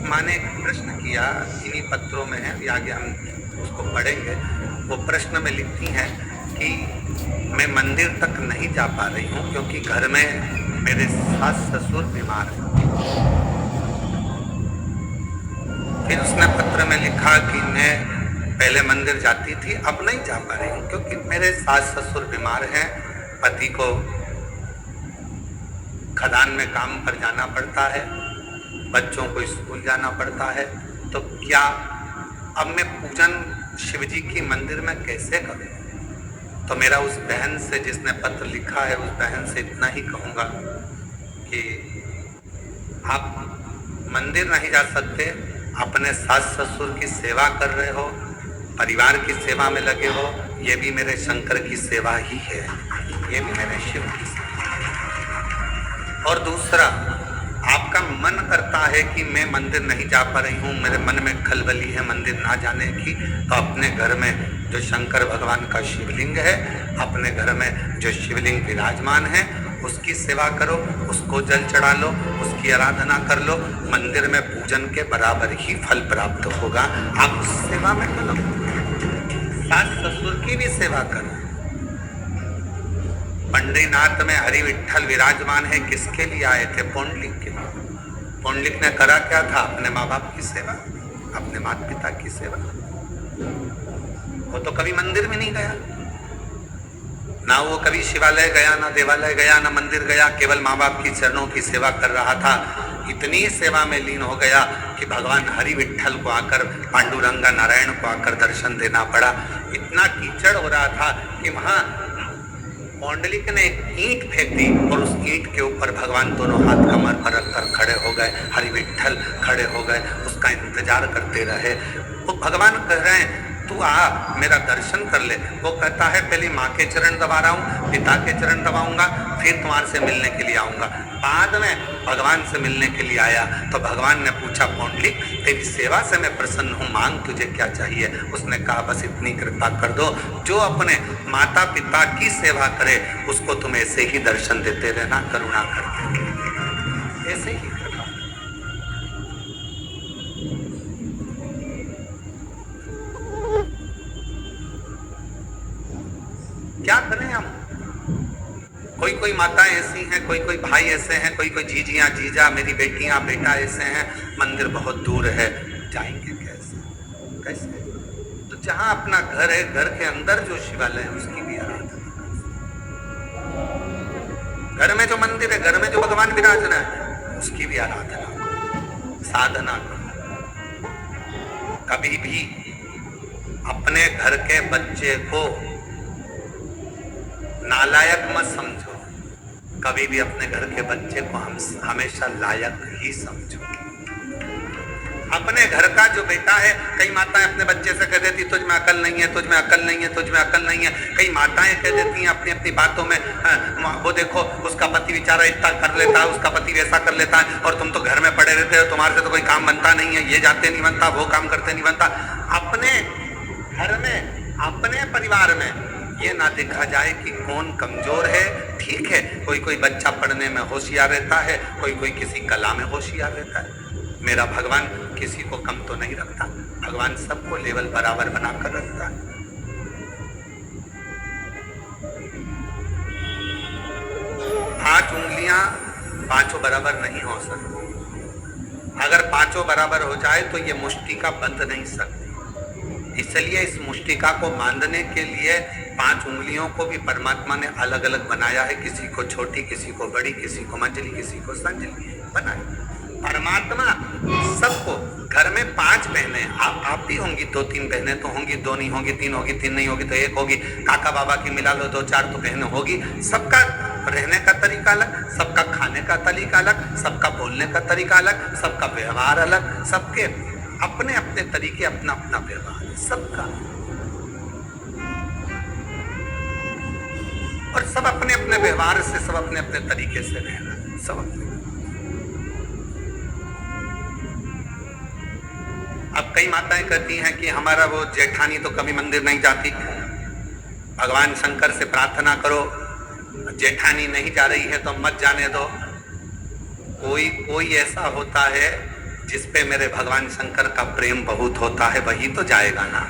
माँ ने एक प्रश्न किया, इन्हीं पत्रों में है, अभी आगे हम उसको पढ़ेंगे। वो प्रश्न में लिखती हैं कि मैं मंदिर तक नहीं जा पा रही हूँ क्योंकि घर में मेरे सास ससुर बीमार हैं। फिर उसने पत्र में लिखा कि मैं पहले मंदिर जाती थी, अब नहीं जा पा रही हूँ क्योंकि मेरे सास ससुर बीमार हैं, पति को खदान में काम पर जाना पड़ता है, बच्चों को स्कूल जाना पड़ता है, तो क्या अब मैं पूजन शिवजी की मंदिर में कैसे करूं? तो मेरा उस बहन से जिसने पत्र लिखा है, उस बहन से इतना ही कहूंगा कि आप मंदिर नहीं जा सकते, अपने सास ससुर की सेवा कर रहे हो, परिवार की सेवा में लगे हो, ये भी मेरे शंकर की सेवा ही है, ये भी मेरे शिव की सेवा। और दूसरा, आपका मन करता है कि मैं मंदिर नहीं जा पा रही हूँ, मेरे मन में खलबली है मंदिर ना जाने की, तो अपने घर में जो शंकर भगवान का शिवलिंग है, अपने घर में जो शिवलिंग विराजमान है, उसकी सेवा करो, उसको जल चढ़ा लो, उसकी आराधना कर लो, मंदिर में पूजन के बराबर ही फल प्राप्त होगा। आप उस सेवा में करो, सास ससुर की भी सेवा करो। पंडरीनाथ में हरि विठ्ठल विराजमान है, किसके लिए आए थे? पुंडलिक के लिए। पुंडलिक ने करा क्या था? अपने माँ बाप की सेवा, अपने माता पिता की सेवा। वो तो कभी मंदिर में नहीं गया, ना वो कभी शिवालय गया, ना देवालय गया, ना मंदिर गया, केवल माँ बाप की चरणों की सेवा कर रहा था। इतनी सेवा में लीन हो गया कि भगवान हरि विठ्ठल को आकर, पांडुरंगा नारायण को आकर दर्शन देना पड़ा। इतना कीचड़ हो रहा था कि वहां पुंडलिक ने एक ईंट फेंक दी और उस ईंट के ऊपर भगवान दोनों हाथ कमर पर रखकर खड़े हो गए, हरि विठ्ठल खड़े हो गए, उसका इंतजार करते रहे। वो भगवान कह रहे हैं तू आ, मेरा दर्शन कर ले। वो कहता है पहले माँ के चरण दबा रहा हूँ, पिता के चरण दबाऊंगा, फिर तुम्हारे से मिलने के लिए आऊंगा। बाद में भगवान से मिलने के लिए आया तो भगवान ने पूछा, पुंडलिक तेरी सेवा से मैं प्रसन्न हूँ, मांग तुझे क्या चाहिए? उसने कहा बस इतनी कृपा कर दो, जो अपने माता पिता की सेवा करे उसको तुम ऐसे ही दर्शन देते रहना, करुणा करके, ऐसे ही कृपा। क्या करें हम? कोई कोई माताएं ऐसी हैं, कोई कोई भाई ऐसे हैं, कोई कोई जीजियां जीजा, मेरी बेटियां बेटा ऐसे हैं, मंदिर बहुत दूर है, जाएंगे कैसे? कैसे? तो जहां अपना घर है, घर के अंदर जो शिवालय है उसकी भी आराधना, घर में जो मंदिर है, घर में जो भगवान विराजना है उसकी भी आराधना करो, साधना करो। कभी भी अपने घर के बच्चे को नालायक मत समझो, कभी भी अपने घर के बच्चे को हम हमेशा लायक ही समझो। अपने घर का जो बेटा है, कई माताएं अपने बच्चे से कह देती तुझ में अकल नहीं है, तुझ में अकल नहीं है, तुझ में अकल नहीं है। कई माताएं कह देती हैं अपनी अपनी बातों में, वो देखो उसका पति बेचारा इतना कर लेता है, उसका पति वैसा कर लेता है, और तुम तो घर में पड़े रहते हो, तुम्हारे से तो कोई काम बनता नहीं है, ये जाते नहीं बनता, वो काम करते नहीं बनता। अपने घर में, अपने परिवार में ये ना देखा जाए कि कौन कमजोर है। ठीक है, कोई कोई बच्चा पढ़ने में होशियार रहता है, कोई कोई किसी कला में होशियार रहता है। मेरा भगवान किसी को कम तो नहीं रखता, भगवान सबको लेवल बराबर बनाकर रखता है। पांच उंगलियां पांचों बराबर नहीं हो सकती, अगर पांचों बराबर हो जाए तो ये मुष्टिका बंध नहीं सकती। इसलिए इस मुष्टिका को बांधने के लिए पांच उंगलियों को भी परमात्मा ने अलग अलग बनाया है, किसी को छोटी, किसी को बड़ी, किसी को मंजली, किसी को संजली बनाया। परमात्मा सबको, घर में पांच बहनें, आप भी होंगी, दो तीन बहनें तो होंगी, दो नहीं होगी, तीन होगी, तीन नहीं होगी तो एक होगी, काका बाबा की मिला लो, दो चार तो बहनें होगी। सबका रहने का तरीका अलग, सबका खाने का तरीका अलग, सबका बोलने का तरीका अलग, सबका व्यवहार अलग, सबके अपने अपने तरीके, अपना अपना व्यवहार सबका, और सब अपने अपने व्यवहार से, सब अपने अपने तरीके से रहना, सब अपने। अब कई माताएं कहती हैं कि हमारा वो जेठानी तो कभी मंदिर नहीं जाती, भगवान शंकर से प्रार्थना करो, जेठानी नहीं जा रही है तो मत जाने दो। कोई कोई ऐसा होता है जिस पे मेरे भगवान शंकर का प्रेम बहुत होता है वही तो जाएगा ना।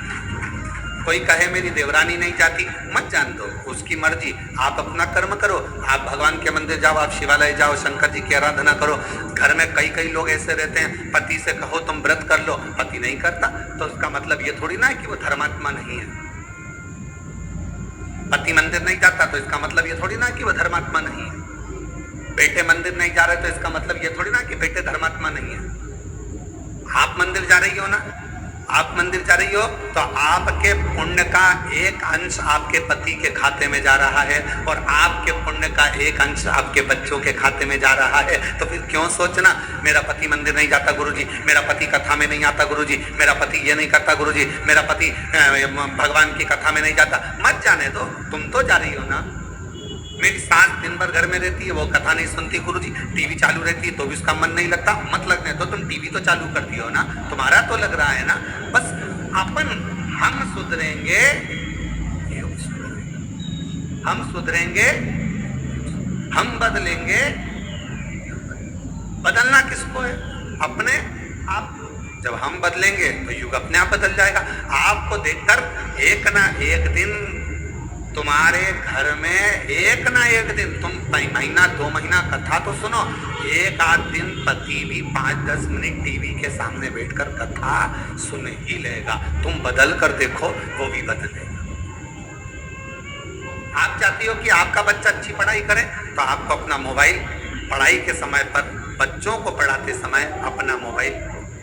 कोई कहे मेरी देवरानी नहीं जाती, मत जान दो, उसकी मर्जी। आप अपना कर्म करो, आप भगवान के मंदिर जाओ, आप शिवालय जाओ, शंकर जी की आराधना करो। घर में कई कई लोग ऐसे रहते हैं, पति से कहो तुम व्रत कर लो, पति नहीं करता, तो उसका मतलब ये थोड़ी ना है कि वो धर्मात्मा नहीं है। पति मंदिर नहीं जाता तो इसका मतलब ये थोड़ी ना कि वो धर्मात्मा नहीं है। बेटे मंदिर नहीं जा रहे तो इसका मतलब ये थोड़ी ना कि बेटे धर्मात्मा नहीं है। आप मंदिर जा रही हो ना, आप मंदिर जा रही हो तो आपके पुण्य का एक अंश आपके पति के खाते में जा रहा है और आपके पुण्य का एक अंश आपके बच्चों के खाते में जा रहा है। तो फिर क्यों सोचना मेरा पति मंदिर नहीं जाता गुरुजी, मेरा पति कथा में नहीं आता गुरुजी, मेरा पति ये नहीं करता गुरुजी, मेरा पति भगवान की कथा में नहीं जाता। मत जाने दो, तुम तो जा रही हो ना। मेरी सास दिन भर घर में रहती है, वो कथा नहीं सुनती गुरुजी, टीवी चालू रहती है तो भी उसका मन नहीं लगता। मत लगने दो, तुम टीवी तो चालू करती हो ना, तुम्हारा तो लग रहा है ना। बस अपन हम सुधरेंगे, हम सुधरेंगे, हम बदलेंगे। बदलना किसको है? अपने आप। जब हम बदलेंगे तो युग अपने आप बदल जाएगा। आपको देखकर एक ना एक दिन तुम्हारे घर में, एक ना एक दिन, तुम महीना 2 महीना कथा तो सुनो, एक आध दिन पति भी 5-10 मिनट टीवी के सामने बैठकर कथा सुन ही लेगा। तुम बदल कर देखो, वो भी बदलेगा। आप चाहती हो कि आपका बच्चा अच्छी पढ़ाई करे तो आपको अपना मोबाइल पढ़ाई के समय पर, बच्चों को पढ़ाते समय अपना मोबाइल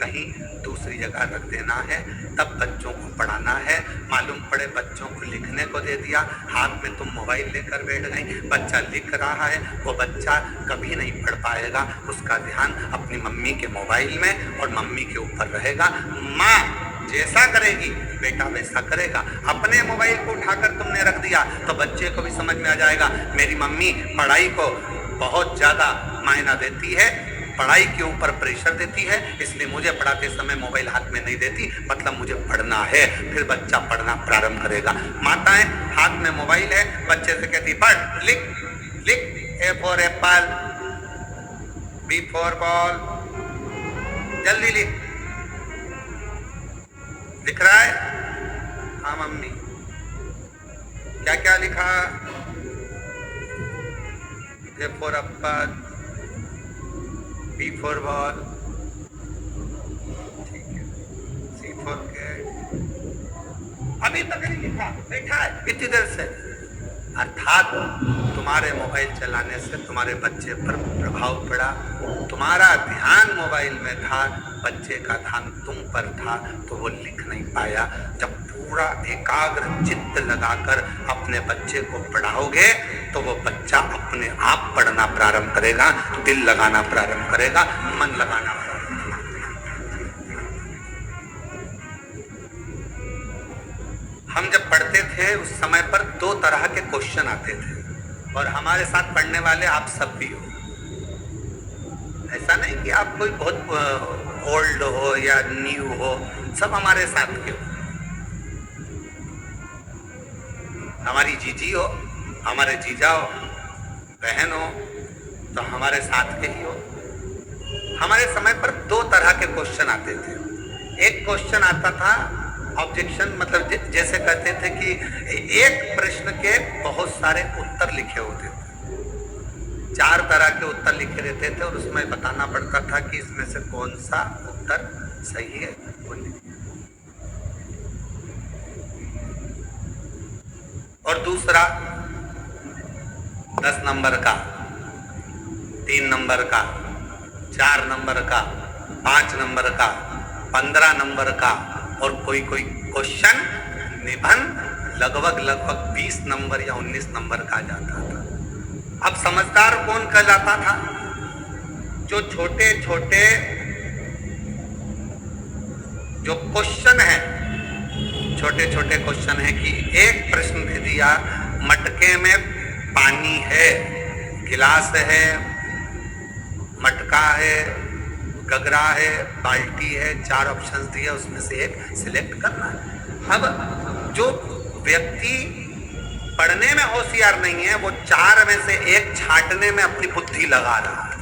कहीं दूसरी जगह रख देना है, तब बच्चों को पढ़ाना है। मालूम पड़े बच्चों को लिखने को दे दिया, हाथ में तुम मोबाइल लेकर बैठ गई, बच्चा लिख रहा है, वो बच्चा कभी नहीं पढ़ पाएगा। उसका ध्यान अपनी मम्मी के मोबाइल में और मम्मी के ऊपर रहेगा। माँ जैसा करेगी बेटा वैसा करेगा। अपने मोबाइल को उठाकर तुमने रख दिया तो बच्चे को भी समझ में आ जाएगा मेरी मम्मी पढ़ाई को बहुत ज्यादा मायना देती है, पढ़ाई के ऊपर प्रेशर देती है, इसलिए मुझे पढ़ाते समय मोबाइल हाथ में नहीं देती, मतलब मुझे पढ़ना है। फिर बच्चा पढ़ना प्रारंभ करेगा। माताएं हाथ में मोबाइल है, बच्चे से कहती पढ़, लिख लिख, A for apple, B for ball, जल्दी लिख। लिख रहा है? हाँ मम्मी। क्या क्या लिखा? A for apple, B for ball, ठीक है, सी फॉर कैट। अभी तक नहीं लिखा, बैठा है इतनी देर से। अर्थात तुम्हारे मोबाइल चलाने से तुम्हारे बच्चे पर प्रभाव पड़ा। तुम्हारा ध्यान मोबाइल में था, बच्चे का ध्यान तुम पर था, तो वो लिख नहीं पाया। जब पूरा एकाग्र चित्त लगाकर अपने बच्चे को पढ़ाओगे तो वो बच्चा अपने आप पढ़ना प्रारंभ करेगा, दिल लगाना प्रारंभ करेगा, मन लगाना प्रारंभ। हम जब पढ़ते थे उस समय पर 2 तरह के क्वेश्चन आते थे और हमारे साथ पढ़ने वाले आप सब भी हो। ऐसा नहीं कि आप कोई बहुत ओल्ड हो या न्यू हो, सब हमारे साथ के हो। हमारी जीजी हो, हमारे जीजा हो, बहन हो, तो हमारे साथ के ही हो। हमारे समय पर 2 तरह के क्वेश्चन आते थे। एक क्वेश्चन आता था ऑब्जेक्शन, मतलब जैसे कहते थे कि एक प्रश्न के बहुत सारे उत्तर लिखे होते थे, 4 तरह के उत्तर लिखे रहते थे और उसमें बताना पड़ता था कि इसमें से कौन सा उत्तर सही है। और दूसरा 10 नंबर का, 3 नंबर का, 4 नंबर का, 5 नंबर का, 15 नंबर का, और कोई कोई क्वेश्चन निबंध लगभग 20 नंबर या 19 नंबर का जाता था। अब समझदार कौन कहलाता था? जो छोटे छोटे जो क्वेश्चन है, छोटे छोटे क्वेश्चन है कि एक प्रश्न दे दिया, मटके में पानी है, गिलास है, मटका है, गगरा है, बाल्टी है, 4 ऑप्शंस दिए, उसमें से एक सिलेक्ट करना है। अब जो व्यक्ति पढ़ने में होशियार नहीं है वो 4 में से एक छांटने में अपनी बुद्धि लगा रहा है।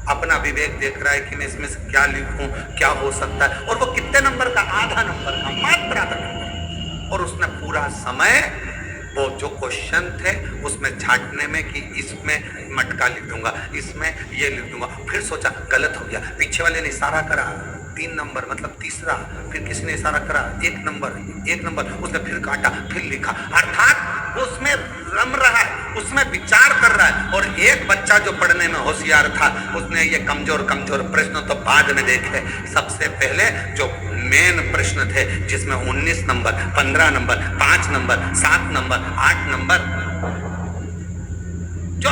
अपना विवेक देख रहा है कि मैं इसमें से क्या लिखूं, क्या हो सकता है, और वो कितने नंबर का, आधा नंबर का, मात्र आधा नंबर, और उसने पूरा समय वो जो क्वेश्चन थे उसमें छांटने में कि इसमें मटका लिख दूंगा, इसमें ये लिख दूंगा, फिर सोचा गलत हो गया, पीछे वाले ने इशारा करा 3 नंबर मतलब तीसरा, फिर किसी ने इशारा करा 1 नंबर, उसने फिर काटा, फिर लिखा, अर्थात वो उसमें रम रहा है, उसमें विचार कर रहा है। और एक बच्चा जो पढ़ने में होशियार था उसने ये कमजोर प्रश्न तो बाद में देखे, सबसे पहले जो मेन प्रश्न थे जिसमें 19 number, 15 number, 5 number, 7 number, 8 number, जो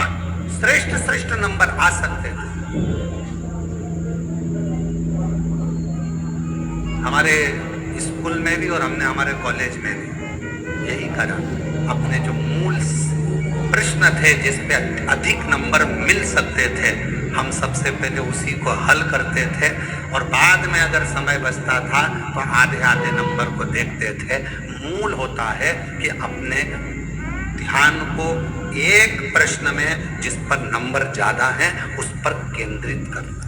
श्रेष्ठ नंबर आ सकते थे। हमारे स्कूल में भी और हमने हमारे कॉलेज में भी यही करा, अपने जो मूल प्रश्न थे जिस पे अधिक नंबर मिल सकते थे हम सबसे पहले उसी को हल करते थे, और बाद में अगर समय बचता था तो आधे नंबर को देखते थे। मूल होता है कि अपने ध्यान को एक प्रश्न में जिस पर नंबर ज्यादा है उस पर केंद्रित करना,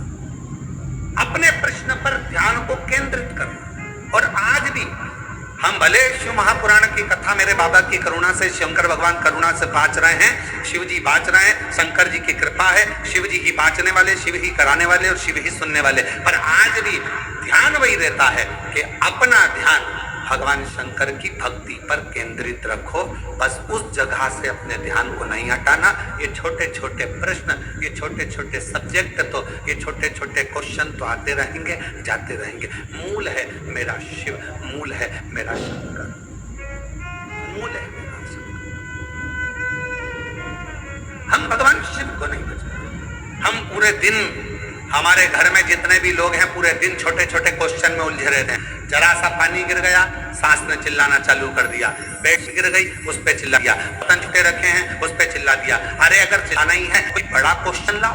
अपने प्रश्न पर ध्यान को केंद्रित करना। और आज भी हम भले शिव महापुराण की कथा मेरे बाबा की करुणा से, शंकर भगवान करुणा से बाँच रहे हैं, शिव जी बाँच रहे हैं, शंकर जी की कृपा है, शिव जी ही बाँचने वाले, शिव ही कराने वाले और शिव ही सुनने वाले, पर आज भी ध्यान वही रहता है कि अपना ध्यान भगवान शंकर की भक्ति पर केंद्रित रखो, बस उस जगह से अपने ध्यान को नहीं हटाना। ये छोटे छोटे प्रश्न, ये छोटे छोटे सब्जेक्ट, तो ये छोटे छोटे क्वेश्चन तो आते रहेंगे जाते रहेंगे। मूल है मेरा शिव, मूल है मेरा शंकर, मूल है मेरा शंकर। हम भगवान शिव को नहीं बचाते। हम पूरे दिन, हमारे घर में जितने भी लोग हैं पूरे दिन छोटे छोटे क्वेश्चन में उलझे रहते हैं। जरा सा पानी गिर गया, सास ने चिल्लाना चालू कर दिया, बेड गिर गई उस पे चिल्ला दिया, बर्तन छूटे रखे हैं उस पे चिल्ला दिया। अरे अगर चिल्लाना ही है कोई बड़ा क्वेश्चन लाओ,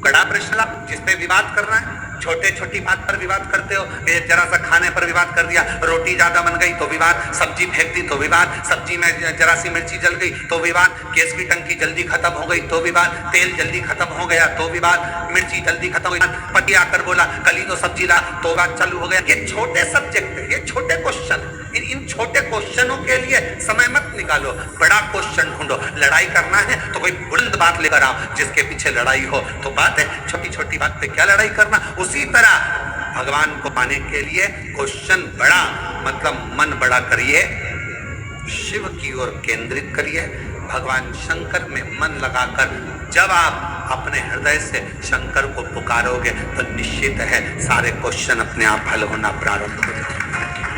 बड़ा प्रश्न लाओ जिसपे विवाद करना है। छोटे छोटी बात पर विवाद करते हो, जरा सा खाने पर विवाद कर दिया, रोटी ज्यादा बन गई तो विवाद, सब्जी फेंक दी तो विवाद, सब्जी में जरा सी मिर्ची जल गई तो विवाद, गैस की टंकी जल्दी खत्म हो गई तो विवाद, तेल जल्दी खत्म हो गया तो विवाद, मिर्ची जल्दी खत्म हो गई, पति आकर बोला कल ही तो सब्जी ला तो बात चालू हो गया। ये छोटे सब्जेक्ट है, ये छोटे क्वेश्चन, इन छोटे क्वेश्चनों के लिए समय मत निकालो, बड़ा क्वेश्चन ढूंढो। लड़ाई करना है तो कोई बुलंद बात लेकर आओ जिसके पीछे लड़ाई हो, तो बात है छोटी छोटी बात पे क्या लड़ाई करना। उसी तरह भगवान को पाने के लिए क्वेश्चन बड़ा, मतलब मन बड़ा करिए, शिव की ओर केंद्रित करिए, भगवान शंकर में मन लगाकर जब आप अपने हृदय से शंकर को पुकारोगे तो निश्चित है सारे क्वेश्चन अपने आप हल होना प्रारंभ हो जाएंगे,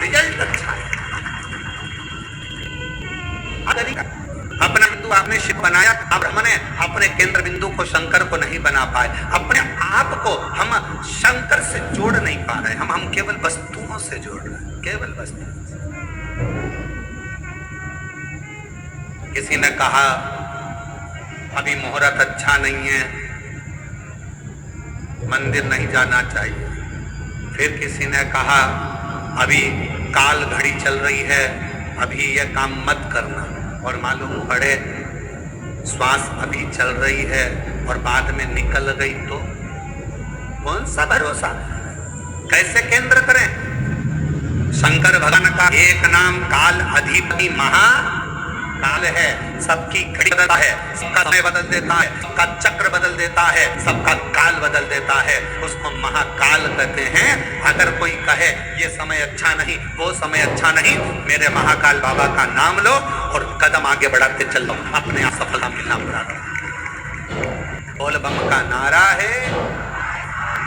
रिजल्ट अच्छा है। अपना बिंदु आपने शिव बनाया, अब हमने अपने केंद्र बिंदु को शंकर को नहीं बना पाए, अपने आप को हम शंकर से जोड़ नहीं पा रहे, हम केवल वस्तुओं से जोड़ रहे हैं, केवल वस्तुओं से। किसी ने कहा अभी मुहूर्त अच्छा नहीं है, मंदिर नहीं जाना चाहिए। फिर किसी ने कहा अभी काल घड़ी चल रही है, अभी यह काम मत करना, और मालूम पड़े श्वास अभी चल रही है और बाद में निकल गई तो कौन सा भरोसा, कैसे केंद्र करें। शंकर भगवान का एक नाम काल अधिपति महाकाल है, सबकी घड़ी बदलता है, सबका समय बदल देता है, सबका चक्र बदल देता है, सबका काल बदल देता है, उसको महाकाल कहते हैं। अगर कोई कहे ये समय अच्छा नहीं, वो समय अच्छा नहीं, मेरे महाकाल बाबा का नाम लो और कदम आगे बढ़ाते चलो, अपने आप सफलता मिलना प्रारंभ। बोल बम का नारा है,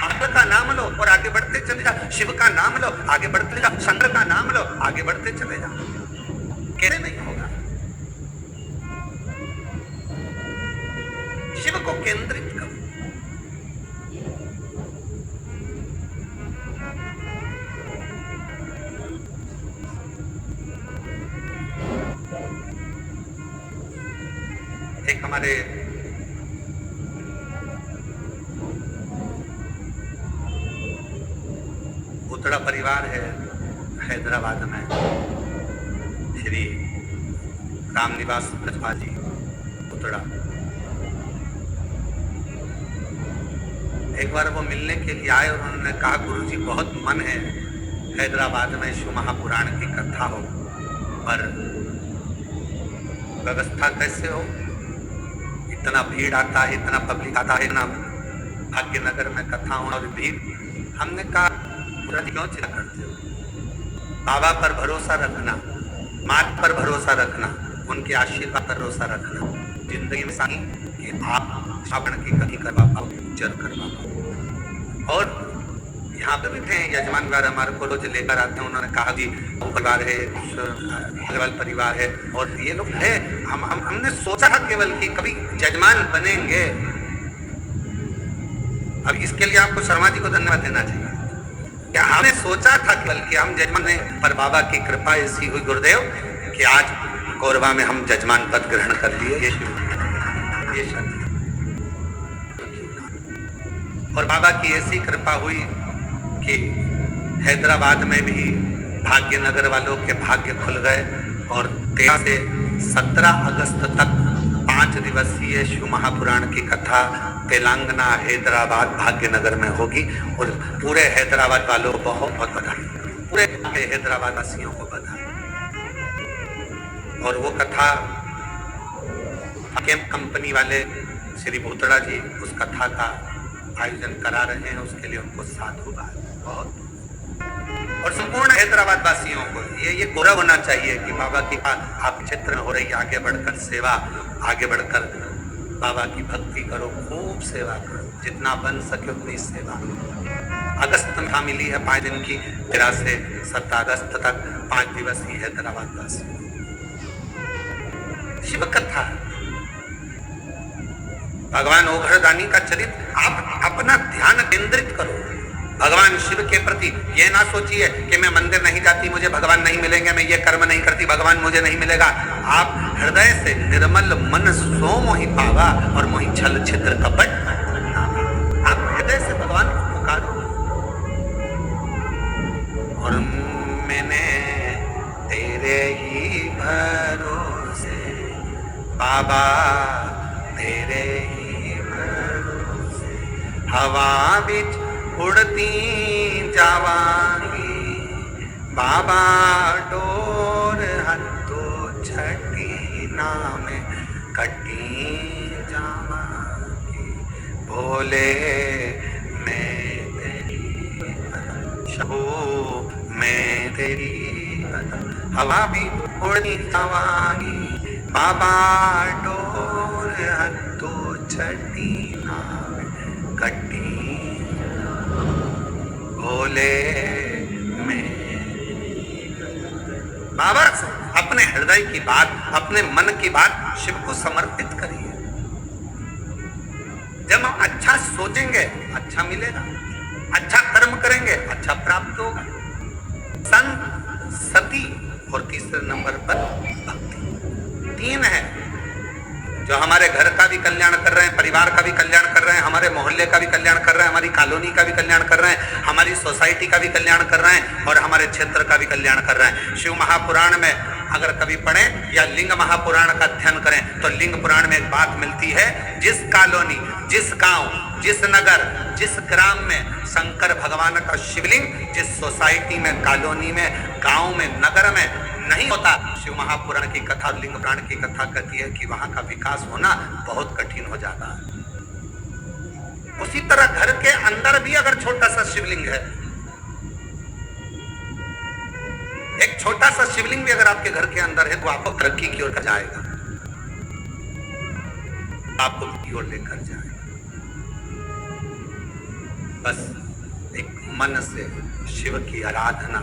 महाकाल का नाम लो और आगे बढ़ते चले जाओ, शिव का नाम लो आगे बढ़ते जाओ, शंकर का नाम लो आगे बढ़ते चले जाओ, कैसे नहीं होगा। शिव को केंद्रित करो। एक हमारे उतड़ा परिवार है हैदराबाद में, श्री रामनिवास ब्रजभाजी उतड़ा, एक बार वो मिलने के लिए आए और उन्होंने कहा, गुरुजी बहुत मन है हैदराबाद में शिव महापुराण की कथा हो, पर व्यवस्था कैसे हो, इतना भीड़ आता है, इतना पब्लिक आता है ना, भाग्यनगर में कथा होना और भीड़। हमने कहा, गुरुजी क्यों चिंता करते हो, बाबा पर भरोसा रखना, मात पर भरोसा रखना, उनके आशीर्वाद पर भरोसा रखना। जिंदगी में सानी कि आप श्रावण की कभी करवा पाओ, जल करवा पाओ। और यहाँ पे भी थे यजमान द्वारा हमारे को रोज लेकर आते हैं, उन्होंने कहा कि परिवार है, अग्रवाल परिवार है और ये लोग है। हमने सोचा था केवल कि कभी यजमान बनेंगे। अब इसके लिए आपको शर्मा जी को धन्यवाद देना चाहिए। क्या हमने सोचा था केवल कि हम जजमान ने, पर बाबा की कृपा ऐसी हुई गुरुदेव कि आज कोरबा में हम जजमान पद ग्रहण कर लिए। ये शब्द और बाबा की ऐसी कृपा हुई कि हैदराबाद में भी भाग्यनगर वालों के भाग्य खुल गए और 13 से 17 अगस्त तक 5 दिवसीय शिव महापुराण की कथा तेलंगाना हैदराबाद भाग्यनगर में होगी। और पूरे हैदराबाद वालों को बहुत बहुत बधाई, पूरे हैदराबाद वासियों को बधाई। और वो कथा कंपनी वाले श्री भूतड़ा जी उस कथा का आयोजन करा रहे हैं, उसके लिए उनको साधुवाद बहुत। और संपूर्ण हैदराबाद वासियों को ये गौरव होना चाहिए कि बाबा की आप क्षेत्र में हो रही आगे बढ़कर सेवा, आगे बढ़कर बाबा की भक्ति करो, खूब सेवा करो, जितना बन सके उतनी सेवा। अगस्त में मिली है 5 दिन की, 13 से 17 अगस्त तक 5 दिवसीय हैदराबाद वासी शिव कथा। भगवान ओघरदानी का चरित्र, आप अपना ध्यान केंद्रित करो भगवान शिव के प्रति। ये ना सोचिए कि मैं मंदिर नहीं जाती, मुझे भगवान नहीं मिलेंगे, मैं ये कर्म नहीं करती, भगवान मुझे नहीं मिलेगा। आप हृदय से निर्मल मन सो मोहि पावा और मोहि छल छिद्र कपट। आप हृदय से भगवान को पुकारो। और मैंने तेरे ही भरोसे बाबा, तेरे ही भरोसे हवा बिच उड़ती जावांगी, बाबा डोर हत्तो छठी नाम कटी जावांगी। भोले मैं तेरी शबू, मैं तेरी हवा भी उड़ती जावांगी, बाबा डोर हत्तो छठी नाम कटी। भोले में बाबा से अपने हृदय की बात, अपने मन की बात शिव को समर्पित करिए। जब हम अच्छा सोचेंगे अच्छा मिलेगा, अच्छा कर्म करेंगे अच्छा प्राप्त होगा। संत, सती और तीसरे नंबर पर भक्ति। 3 है जो हमारे घर का भी कल्याण कर रहे हैं, परिवार का भी कल्याण कर रहे हैं, हमारे मोहल्ले का भी कल्याण कर रहे हैं, हमारी कॉलोनी का भी कल्याण कर रहे हैं, हमारी सोसाइटी का भी कल्याण कर रहे हैं और हमारे क्षेत्र का भी कल्याण कर रहे हैं। शिव महापुराण में अगर कभी पढ़ें या लिंग महापुराण का अध्ययन करें तो लिंग पुराण में एक बात मिलती है, जिस कॉलोनी, जिस गांव, जिस नगर, जिस ग्राम में शंकर भगवान का शिवलिंग, जिस सोसाइटी में, कॉलोनी में, गांव में, नगर में नहीं होता, शिव महापुराण की कथा, लिंग पुराण की कथा कहती है कि वहां का विकास होना बहुत कठिन हो जाता है। उसी तरह घर के अंदर भी अगर छोटा सा शिवलिंग है, एक छोटा सा शिवलिंग भी अगर आपके घर के अंदर है तो आपको तरक्की की ओर जाएगा, आपको की ओर लेकर जाएगा। बस एक मन से शिव की आराधना,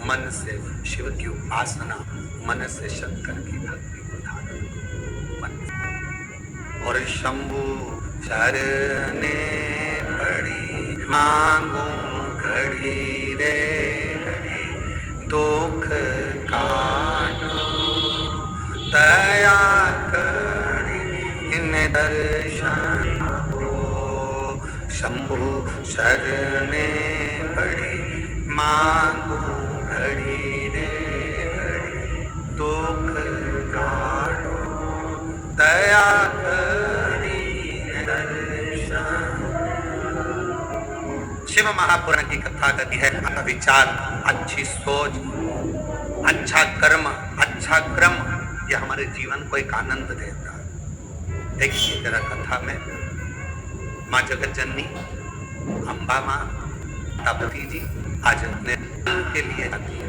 मन से शिव की उपासना, मन से शंकर की भक्ति को धारण मन। और शंभु शरणे पड़ी मांगू घड़ी रे घड़ी, दुख काटो दया करी इन दर्शन हो। शंभु शरणे पड़ी मांगू घड़ी रे घड़ी, दुख काटो दया करी दर्शन। क्यों महापुराण की कथा कहती है? विचार, अच्छी सोच, अच्छा कर्म, अच्छा क्रम, यह हमारे जीवन को एक आनंद देता है। देखिए जरा कथा में माँ जगत जननी अम्बा माँ पार्वती जी आज अपने तन के लिए जाती है।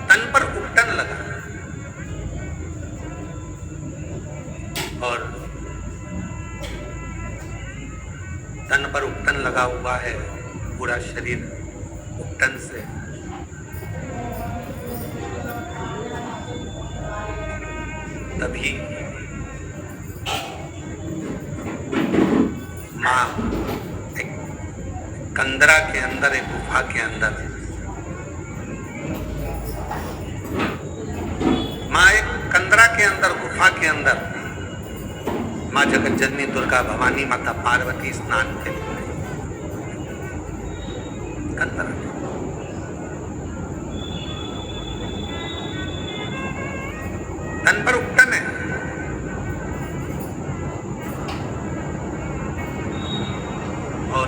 तन पर उपटन लगा और तन पर उपटन लगा हुआ है, पूरा शरीर उपटन से तभी माँ एक कंदरा के अंदर, एक गुफा के अंदर, माँ एक कंदरा के अंदर, गुफा के अंदर माँ जगत जननी दुर्गा भवानी माता पार्वती स्नान के लिए कंदरा, तन पर उपटन है और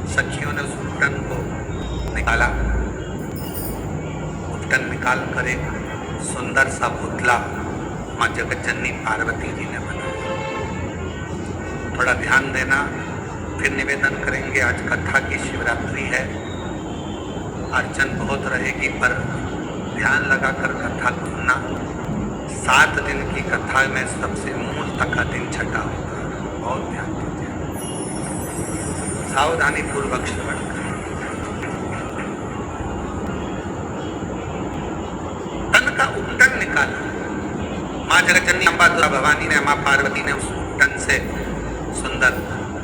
सखियों ने उस उपटन को निकाला। उपटन निकाल कर एक सुंदर सा पुतला माँ जगत जननी पार्वती जी ने बनाया। थोड़ा ध्यान देना, फिर निवेदन करेंगे। आज कथा की शिवरात्रि है, अर्चन बहुत रहेगी, पर ध्यान लगाकर कथा को सुनना। 7 दिन की कथा में सबसे मूल तक का दिन छठा होता है, बहुत ध्यान दीजिए, सावधानी पूर्वक श्रवण करें। तन का उपटन निकाला माँ जगत जननी अम्बा दुर्गा भवानी ने, माँ पार्वती ने उस उपटन से सुंदर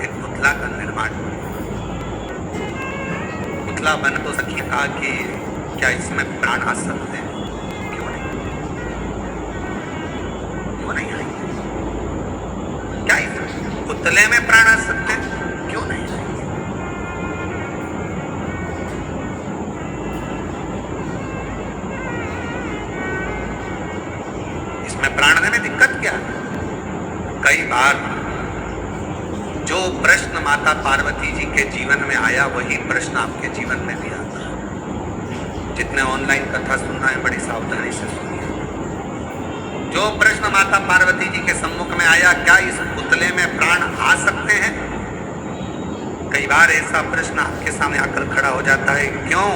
एक पुतला का निर्माण किया। पुतला बन तो सखी कहा कि क्या इसमें प्राण आ सकते हैं? क्यों नहीं, क्यों नहीं आएंगे? क्या इस पुतले में प्राण आ सकते हैं? क्यों नहीं आएंगे? इसमें प्राण आने में दिक्कत क्या है? कई बार जो प्रश्न माता पार्वती जी के जीवन में आया, वही प्रश्न आपके जीवन में भी आता है। जितने ऑनलाइन कथा सुनना है, बड़ी सावधानी से सुनिए। जो प्रश्न माता पार्वती जी के सम्मुख में आया, क्या इस पुतले में प्राण आ सकते हैं? कई बार ऐसा प्रश्न आपके सामने आकर खड़ा हो जाता है, क्यों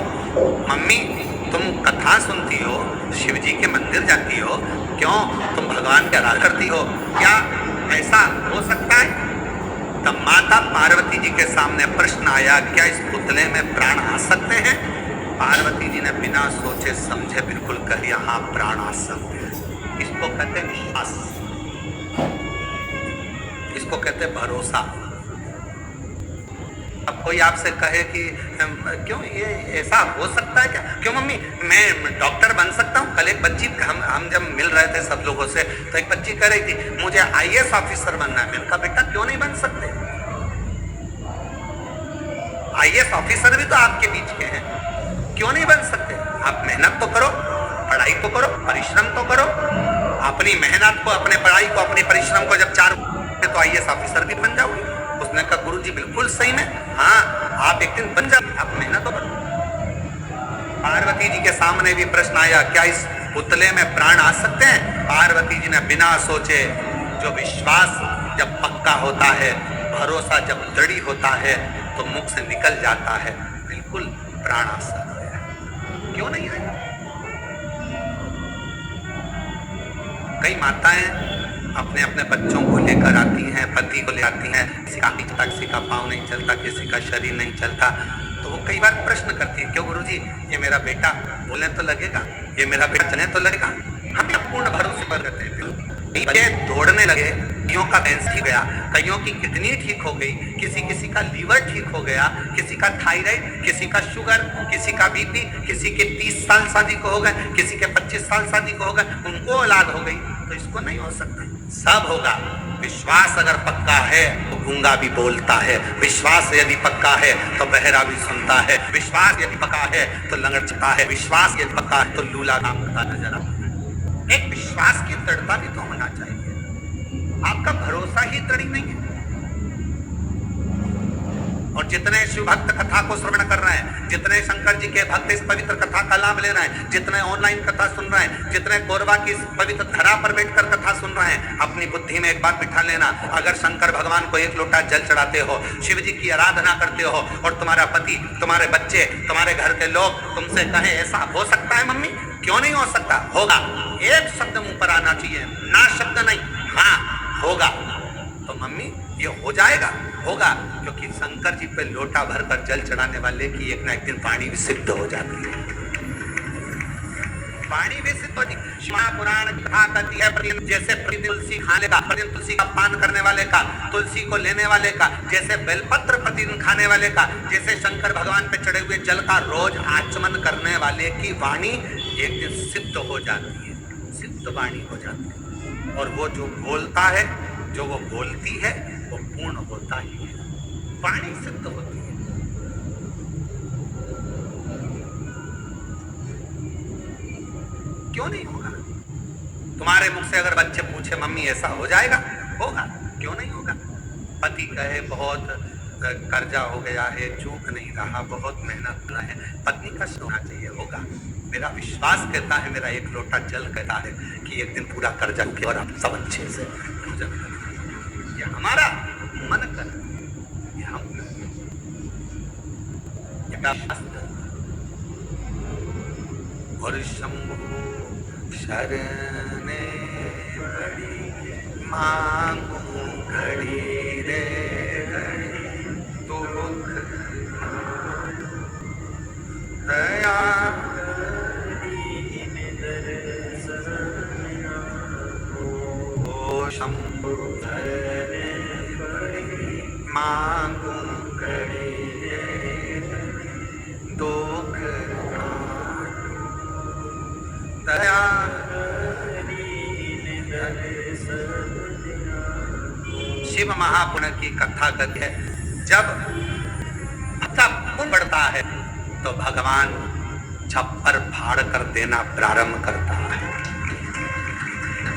मम्मी तुम कथा सुनती हो, शिव जी के मंदिर जाती हो, क्यों तुम भगवान की आराधना करती हो, क्या ऐसा हो सकता है? तब माता पार्वती जी के सामने प्रश्न आया, क्या इस पुतले में प्राण आ सकते हैं? पार्वती जी ने बिना सोचे समझे बिल्कुल कह दिया, हाँ प्राण आ सकते हैं। इसको कहते विश्वास, इसको कहते भरोसा। अब कोई आपसे कहे कि क्यों ये ऐसा हो सकता है क्या? क्यों मम्मी मैं डॉक्टर बन सकता हूँ? कल एक बच्ची, हम जब मिल रहे थे सब लोगों से, तो एक बच्ची कह रही थी मुझे IAS ऑफिसर बनना है। मैंने कहा बेटा क्यों नहीं बन सकते? IAS ऑफिसर भी तो आपके बीच के हैं, क्यों नहीं बन सकते? आप मेहनत तो करो, पढ़ाई तो करो, परिश्रम तो करो। अपनी मेहनत को, अपने पढ़ाई को, अपने परिश्रम को जब 4 तो IAS ऑफिसर भी बन जाओगे। उसने कहा गुरुजी बिल्कुल सही में, हाँ आप एक दिन बन जाओ, आप मेहनत तो करो। पार्वती जी के सामने भी प्रश्न आया, क्या इस पुतले में प्राण आ सकते हैं? पार्वती जी ने बिना सोचे, जो विश्वास जब पक्का होता है, भरोसा जब दृढ़ होता है, तो मुख से निकल जाता है, बिल्कुल प्राण आ सकते हैं, क्यों नहीं आए? कई माताएं अपने अपने बच्चों को लेकर आती हैं, पति को ले आती हैं, किसी का चलता, किसी का पाँव नहीं चलता, किसी का शरीर नहीं चलता, तो वो कई बार प्रश्न करती है, क्यों गुरुजी ये मेरा बेटा बोलने तो लगेगा, ये मेरा बेटा चलने तो लगेगा? हम पूर्ण भरोसे पर रहते हैं। ये दौड़ने लगे, कईयों का कैंसर ठीक गया, कईयों की किडनी ठीक हो गई, किसी का लीवर ठीक हो गया, किसी का थायराइड, किसी का शुगर, किसी का बीपी, किसी के 30 साल शादी को हो गए, किसी के 25 साल शादी को हो गए, उनको औलाद हो गई। तो इसको नहीं हो सकता, सब होगा। विश्वास अगर पक्का है तो गूंगा भी बोलता है, विश्वास यदि पक्का है तो बहरा भी सुनता है, विश्वास यदि पक्का है तो लंगड़ चलता है, विश्वास यदि पक्का है तो लूला काम करता नजर आता है। एक विश्वास की दृढ़ता भी तो होना चाहिए। आपका भरोसा ही दृढ़ नहीं है, और जितने शिव भक्त कथा को श्रवण कर रहे हैं, जितने शंकर जी के भक्त इस पवित्र कथा का लाभ ले रहे हैं, जितने ऑनलाइन कथा सुन रहे हैं, जितने कोरबा की इस पवित्र धरा पर बैठकर कथा सुन रहे हैं, अपनी बुद्धि में एक बात बिठा लेना, अगर शंकर भगवान को एक लोटा जल चढ़ाते हो, शिव जी की आराधना करते हो और तुम्हारा पति, तुम्हारे बच्चे, तुम्हारे घर के लोग तुमसे कहें ऐसा हो सकता है मम्मी, क्यों नहीं हो सकता, होगा। एक शब्द मुंह पर आना चाहिए, ना शब्द नहीं, हाँ होगा। तो मम्मी ये हो जाएगा, होगा, क्योंकि शंकर जी पे लोटा भरकर जल चढ़ाने वाले की एक ना एक दिन वाणी भी सिद्ध हो जाती है। वाणी भी सिद्ध होती है। पुराण कथा कहती है जैसे प्रतिदिन तुलसी खाने का, प्रतिदिन तुलसी का पान करने वाले का, तुलसी को लेने वाले का, जैसे बेलपत्र प्रतिदिन खाने वाले का, जैसे शंकर भगवान पे चढ़े हुए जल का रोज आचमन करने वाले की वाणी एक दिन सिद्ध हो जाती है, सिद्ध वाणी हो जाती है। और वो जो बोलता है, जो वो बोलती है, वो पूर्ण होता ही है, वाणी सिद्ध होती है। क्यों नहीं होगा? तुम्हारे मुख से अगर बच्चे पूछे मम्मी ऐसा हो जाएगा, होगा, क्यों नहीं होगा? पति कहे बहुत कर्जा हो गया है, चूक नहीं रहा, बहुत मेहनत करना है, पत्नी का होना चाहिए, होगा। मेरा विश्वास कहता है, मेरा एक लोटा जल कहता है कि एक दिन पूरा कर्जा के और आप सब अच्छे से पूजन करें। ये हमारा मन कर, ये हम और शंभु शरणे पड़ी मांगू घड़ी रे घड़ी दुख दया ओ शंभु शरणे पड़ी मांगू घड़ी रे दुख दया। शिव महापुण्य की कथा करके जब अच्छा पुण्य बढ़ता है तो भगवान छप्पर फाड़ कर देना प्रारंभ करता है।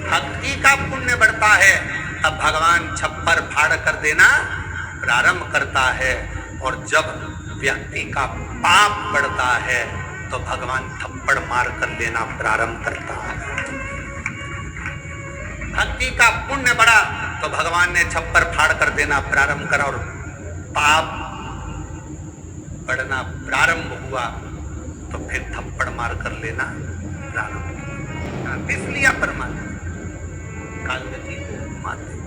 भक्ति का पुण्य बढ़ता है तब भगवान छप्पर फाड़ कर देना प्रारंभ करता है, और जब व्यक्ति का पाप बढ़ता है तो भगवान थप्पड़ मार कर लेना प्रारंभ करता है। भक्ति का पुण्य बढ़ा तो भगवान ने छप्पर फाड़ कर देना प्रारंभ करा, और पाप बढ़ना प्रारंभ हुआ तो फिर थप्पड़ मार कर लेना प्रारंभ। इसलिए परमात्मा कालगति को माते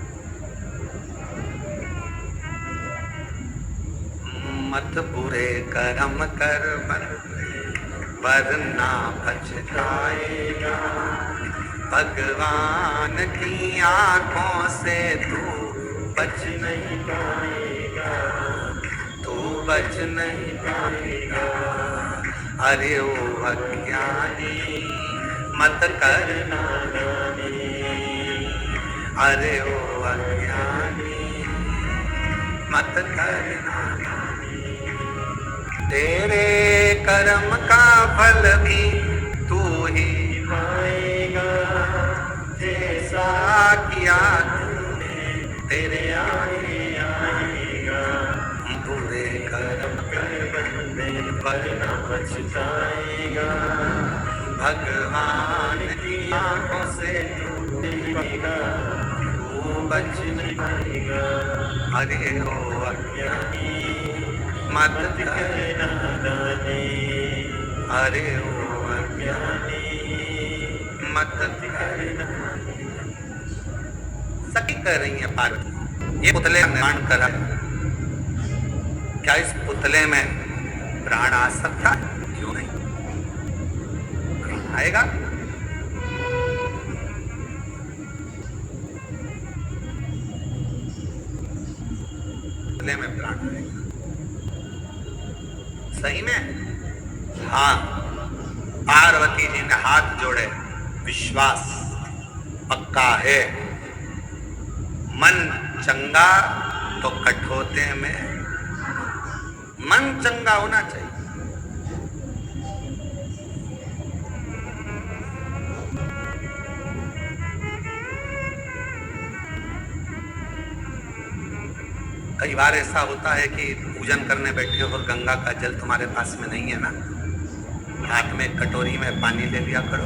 मत बुरे कर्म कर वरना पछताएगा, भगवान की आंखों से तू बच नहीं पाएगा, तू बच नहीं पाएगा। अरे ओ अज्ञानी मत करना नादानी, अरे ओ अज्ञानी मत करना नादानी। तेरे कर्म का फल भी तू ही पाएगा, जैसा किया तूने तेरे आगे आएगा। बुरे कर्म कर बंदे वरना पछताएगा, भगवान की आंखों से तू देखेगा, तू बच नहीं पाएगा। अरे ओ अज्ञानी मत करना नादानी, अरे ओ अज्ञानी मत करना। सखी कह रही है पार्वती, ये पुतले का निर्माण करा, क्या इस पुतले में प्राण आ सकता? क्यों नहीं आएगा? पुतले में प्राण आएगा, सही में। हाँ, पार्वती जी ने हाथ जोड़े, विश्वास पक्का है। मन चंगा तो कठोते में मन चंगा होना चाहिए। कई बार ऐसा होता है कि पूजन करने बैठे हो और गंगा का जल तुम्हारे पास में नहीं है ना, हाथ में कटोरी में पानी ले लिया करो।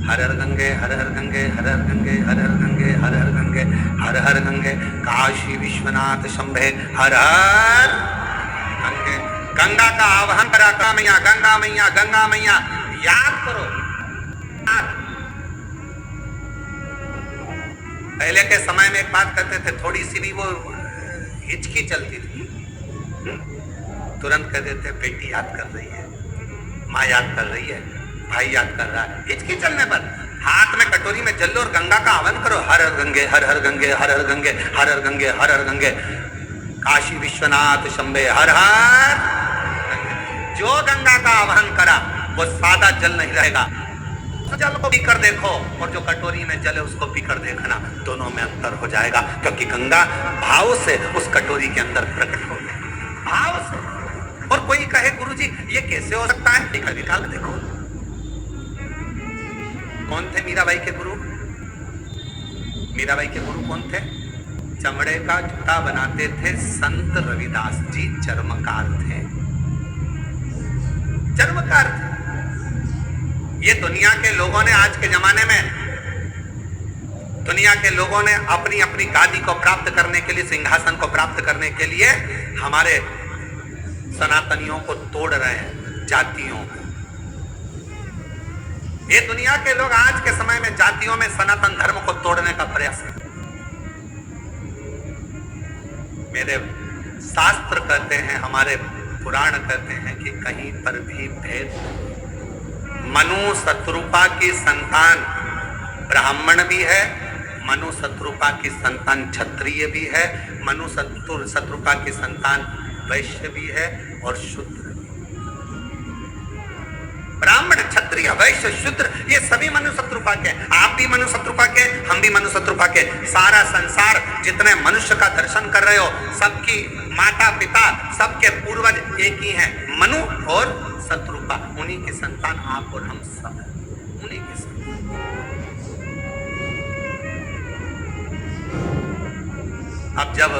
हर हर गंगे हर हर गंगे हर हर गंगे हर हर गंगे हर हर गंगे हर हर गंगे, काशी विश्वनाथ शंभे हर हर गंगे। गंगा का आह्वान करा, गंगा मैया गंगा मैया गंगा मैया, याद करो। पहले के समय में एक बात करते थे, थोड़ी सी भी वो हिचकी चलती थी, तुरंत कह देते बेटी याद कर रही है, माँ याद कर रही है, भाई याद कर रहा है। हिचकी चलने पर हाथ में कटोरी में जल लो और गंगा का आह्वान करो, हर हर गंगे हर हर गंगे हर हर गंगे हर हर गंगे हर हर गंगे, काशी विश्वनाथ शंभे हर हर। जो गंगा का आह्वान करा वो सादा जल नहीं रहेगा, तो जल को पीकर देखो और जो कटोरी में जल है उसको पीकर देखना, दोनों में अंतर हो जाएगा, क्योंकि गंगा भाव से उस कटोरी के अंदर प्रकट हो गई, भाव से। और कोई कहे गुरुजी ये कैसे हो सकता है, निकाल देखो। कौन थे मीराबाई के गुरु? मीराबाई के गुरु कौन थे? चमड़े का जूता बनाते थे संत रविदास जी, चर्मकार थे, चर्मकार थे। ये दुनिया के लोगों ने, आज के जमाने में दुनिया के लोगों ने अपनी अपनी गादी को प्राप्त करने के लिए, सिंहासन को प्राप्त करने के लिए हमारे सनातनियों को तोड़ रहे हैं, जातियों को। ये दुनिया के लोग आज के समय में जातियों में सनातन धर्म को तोड़ने का प्रयास है। मेरे शास्त्र कहते हैं, हमारे पुराण कहते हैं कि कहीं पर भी भेद, मनु शत्रुपा की संतान ब्राह्मण भी है, मनु शत्रुपा की संतान क्षत्रिय भी है, मनु शत्रुपा की संतान वैश्य भी है और शूद्र। ब्राह्मण क्षत्रिय वैश्य शूद्र ये सभी मनु शत्रुपा के। आप भी मनु शत्रुपा के, हम भी मनु शत्रुपा के। सारा संसार जितने मनुष्य का दर्शन कर रहे हो, सबकी माता पिता, सबके पूर्वज एक ही हैं, मनु और शत्रुपा। उन्हीं की संतान आप और हम सब, उन्हीं की संतान। अब जब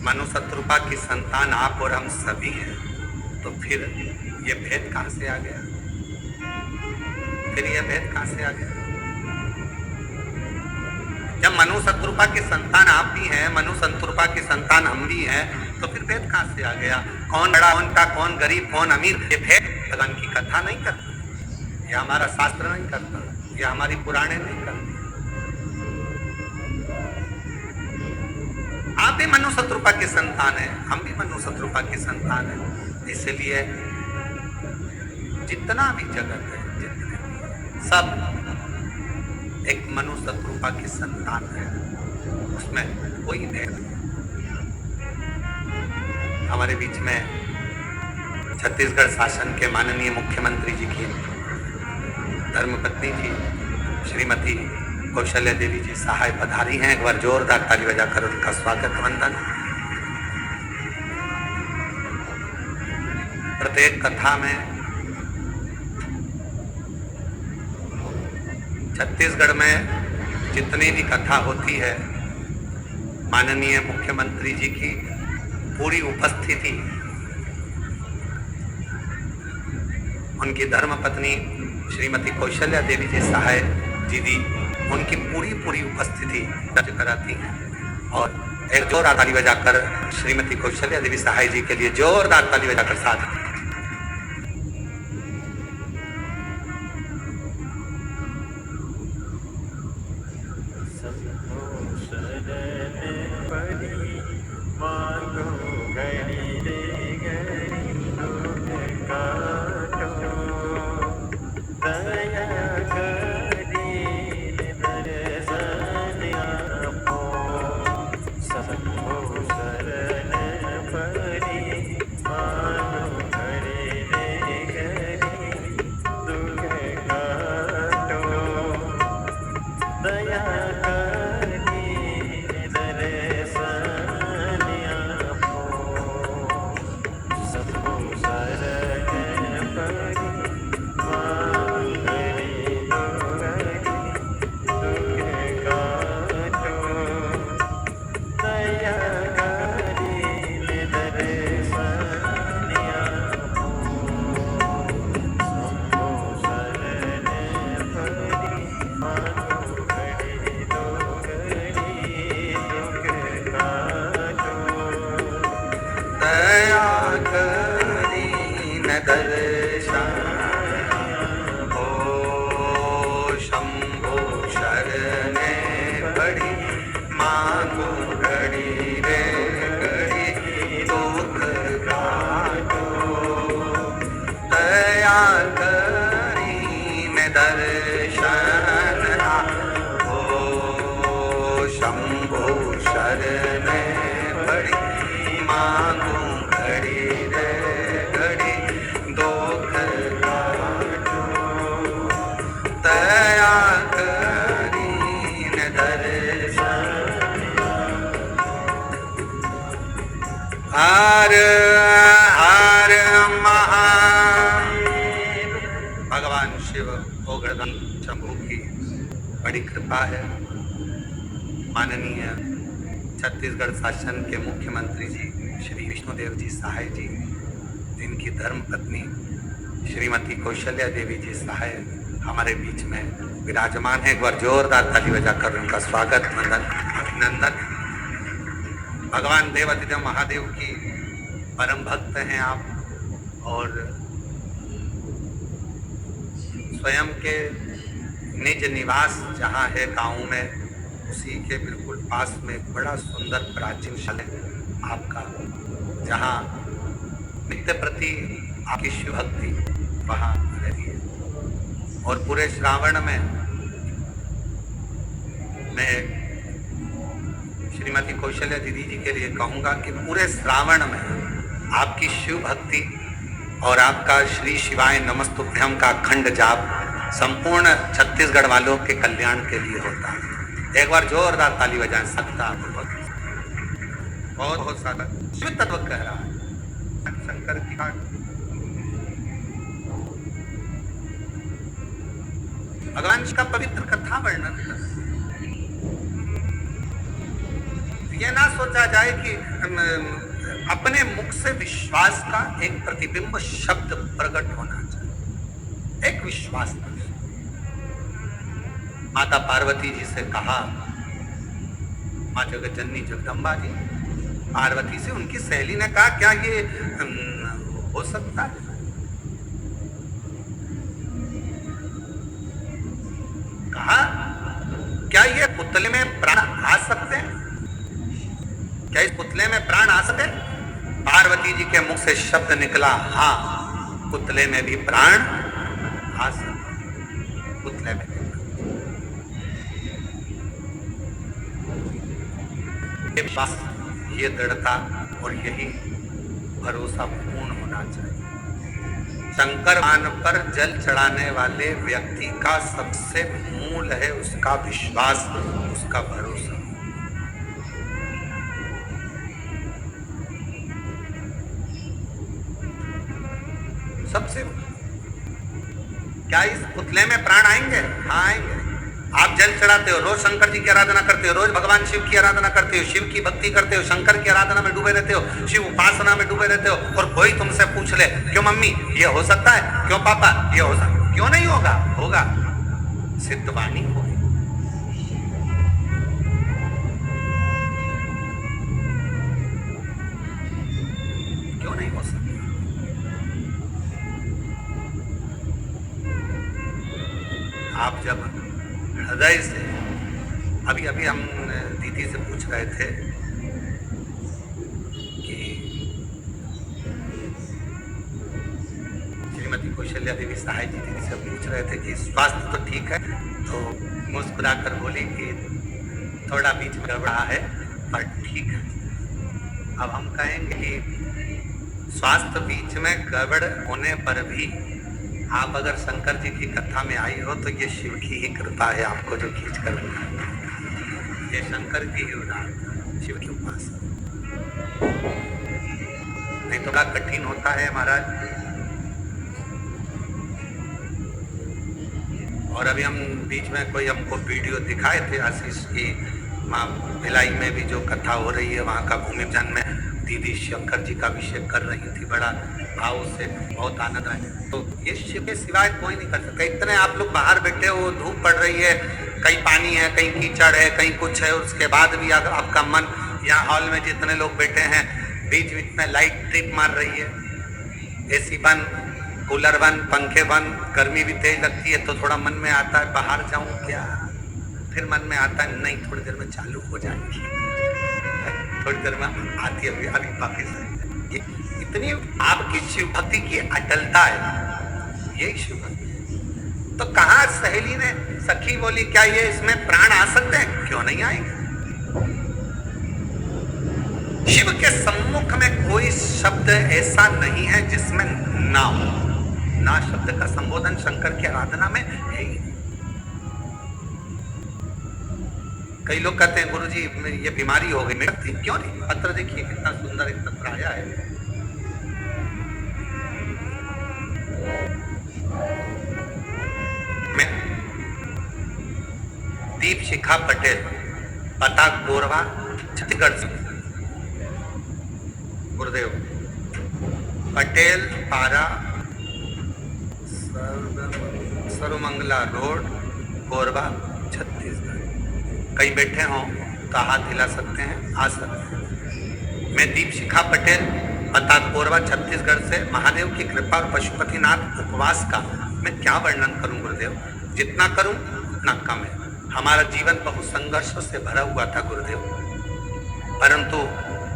मनु शत्रुपा की संतान आप और हम सभी हैं, तो फिर ये भेद कहां से आ गया? फिर ये भेद कहां से आ गया? जब मनु शत्रुपा की संतान आप भी हैं, मनु शत्रुपा की संतान हम भी हैं, तो फिर भेद कहां से आ गया? कौन बड़ा, कौन का, कौन गरीब, कौन अमीर, ये भेद भगवान की कथा नहीं करती, ये हमारा शास्त्र नहीं करता, ये हमारी पुराणे नहीं करती। आप भी मनु शत्रुपा की संतान है, हम भी मनु शत्रुपा की संतान है। इसलिए जितना भी जगत है, जितने सब एक मनु शत्रुपा की संतान है, उसमें कोई भेद नहीं। हमारे बीच में छत्तीसगढ़ शासन के माननीय मुख्यमंत्री जी की धर्मपत्नी जी श्रीमती कौशल्या देवी जी सहाय पधारी हैं। एक बार जोरदार ताली बजाकर उनका स्वागत वंदन। प्रत्येक कथा में छत्तीसगढ़ में जितनी भी कथा होती है, माननीय मुख्यमंत्री जी की पूरी उपस्थिति, उनकी धर्मपत्नी श्रीमती कौशल्या देवी जी सहाय दीदी, उनकी पूरी उपस्थिति दर्ज कराती हैं। और एक जोरदार ताली बजाकर श्रीमती कौशल्या देवी सहाय जी के लिए जोरदार ताली बजाकर साथ। दर्शन हो शंभो शरणे पड़ी मांगो घड़ी रे घड़ी दुख काटो दया करी में दर्शन हो शंभो शरणे पड़ी मांगो घड़ी रे घड़ी दुख काटो दया करी में दर्शन हर हर महादेव। भगवान शिव गोवर्धन शंभू की बड़ी कृपा है। माननीय छत्तीसगढ़ शासन के मुख्यमंत्री जी श्री विष्णुदेव जी सहाय जी, जिनकी धर्म पत्नी श्रीमती कौशल्या देवी जी सहाय हमारे बीच में विराजमान है। एक बार जोरदार ताली बजाकर उनका स्वागत वंदन अभिनंदन। भगवान देवाधिदेव महादेव की परम भक्त हैं आप, और स्वयं के निज निवास जहाँ है गांव में, उसी के बिल्कुल पास में एक बड़ा सुंदर प्राचीन स्थल है आपका, जहाँ नित्य प्रति आपकी शिव भक्ति वहाँ रही है। और पूरे श्रावण में मैं श्रीमती कौशल्या दीदी जी के लिए कहूँगा कि पूरे श्रावण में आपकी शिव भक्ति और आपका श्री शिवाय नमस्तुभ्यम का अखंड जाप संपूर्ण छत्तीसगढ़ वालों के कल्याण के लिए होता है। एक बार जोरदार ताली बजाएं। सकता बहुत बहुत सारा शिव तत्व कह रहा है शंकर की बात। भगवान का पवित्र कथा वर्णन कर, यह ना सोचा जाए कि अपने मुख से विश्वास का एक प्रतिबिंब शब्द प्रकट होना चाहिए, एक विश्वास का। माता पार्वती जी से कहा, माँ जगतजननी जगदम्बा जी पार्वती से, उनकी सहेली ने कहा क्या ये हो सकता है? कहा क्या ये पुतले में प्राण आ सकते हैं? क्या इस पुतले में प्राण आ सके? पार्वती जी के मुख से शब्द निकला, हाँ पुतले में भी प्राण आ सकते, पुतले में भी। ये विश्वास, ये दृढ़ता और यही भरोसा पूर्ण होना चाहिए। शंकर मान पर जल चढ़ाने वाले व्यक्ति का सबसे मूल है उसका विश्वास, उसका भरोसा। सबसे क्या इस पुतले में प्राण आएंगे? हाँ आएंगे। आप जल चढ़ाते हो, रोज शंकर जी की आराधना करते हो, रोज भगवान शिव की आराधना करते हो, शिव की भक्ति करते हो, शंकर की आराधना में डूबे रहते हो, शिव उपासना में डूबे रहते हो, और कोई तुमसे पूछ ले क्यों मम्मी ये हो सकता है, क्यों पापा ये हो सकता है, क्यों नहीं होगा? होगा, सिद्ध वाणी होगी। क्यों नहीं हो सकता? आप जब हृदय से, अभी अभी हम दीदी से पूछ रहे थे कि श्रीमती कौशल्या देवी सहाय जी दीदी से पूछ रहे थे कि स्वास्थ्य तो ठीक है, तो मुस्कुरा कर बोली कि थोड़ा बीच में गड़बड़ा है पर ठीक है। अब हम कहेंगे कि स्वास्थ्य बीच में गड़बड़ होने पर भी आप अगर शंकर जी की कथा में आई हो तो ये शिव की ही कृपा है आपको जो खींच कर ये शंकर की ही उदाहरण, शिव की उपासना। नहीं तो बड़ा कठिन होता है महाराज। और अभी हम बीच में कोई हमको वीडियो दिखाए थे आशीष की, वहाँ भिलाई में भी जो कथा हो रही है वहाँ का भूमि जन में दीदी शंकर जी का अभिषेक कर रही थी, बड़ा भाव से, बहुत आनंद आया। तो ये शिव के सिवाय कोई नहीं कर सकता। इतने आप लोग बाहर बैठे हो, धूप पड़ रही है, कहीं पानी है, कहीं कीचड़ है, कहीं कुछ है, उसके बाद भी अगर आपका मन, यहाँ हॉल में जितने लोग बैठे हैं, बीच बीच में लाइट ट्रिप मार रही है, एसी बंद, कूलर बंद, पंखे बंद, गर्मी भी तेज लगती है तो थोड़ा मन में आता है बाहर जाऊं क्या, फिर मन में आता है नहीं थोड़ी देर में चालू हो जाएगी, थोड़ी देर में आती है अभी वापिस। ये इतनी आपकी शिव भक्ति की अटलता है, यही शिव भक्ति है। तो कहा सहेली ने, सखी बोली क्या ये इसमें प्राण आ सकते हैं? क्यों नहीं आएंगे। शिव के सम्मुख में कोई शब्द ऐसा नहीं है जिसमें ना हो। ना शब्द का संबोधन शंकर की आराधना में है ही। कई लोग कहते हैं गुरुजी ये बीमारी हो गई, मेरी क्यों नहीं? पत्र देखिए कितना सुंदर एक पत्र आया है। मैं दीप शिखा पटेल, पता गोरवा, छत्तीसगढ़ से। गुरुदेव पटेल पारा, सर्वमंगला रोड, गोरवा, छत्तीसगढ़। कई बैठे हों तो हाथ हिला सकते हैं, आ सकते हैं। मैं दीप शिखा पटेल, पता गोरवा, छत्तीसगढ़ से। महादेव की कृपा और पशुपतिनाथ उपवास का मैं क्या वर्णन करूं गुरुदेव, जितना करूं उतना कम है। हमारा जीवन बहुत संघर्षों से भरा हुआ था गुरुदेव, परंतु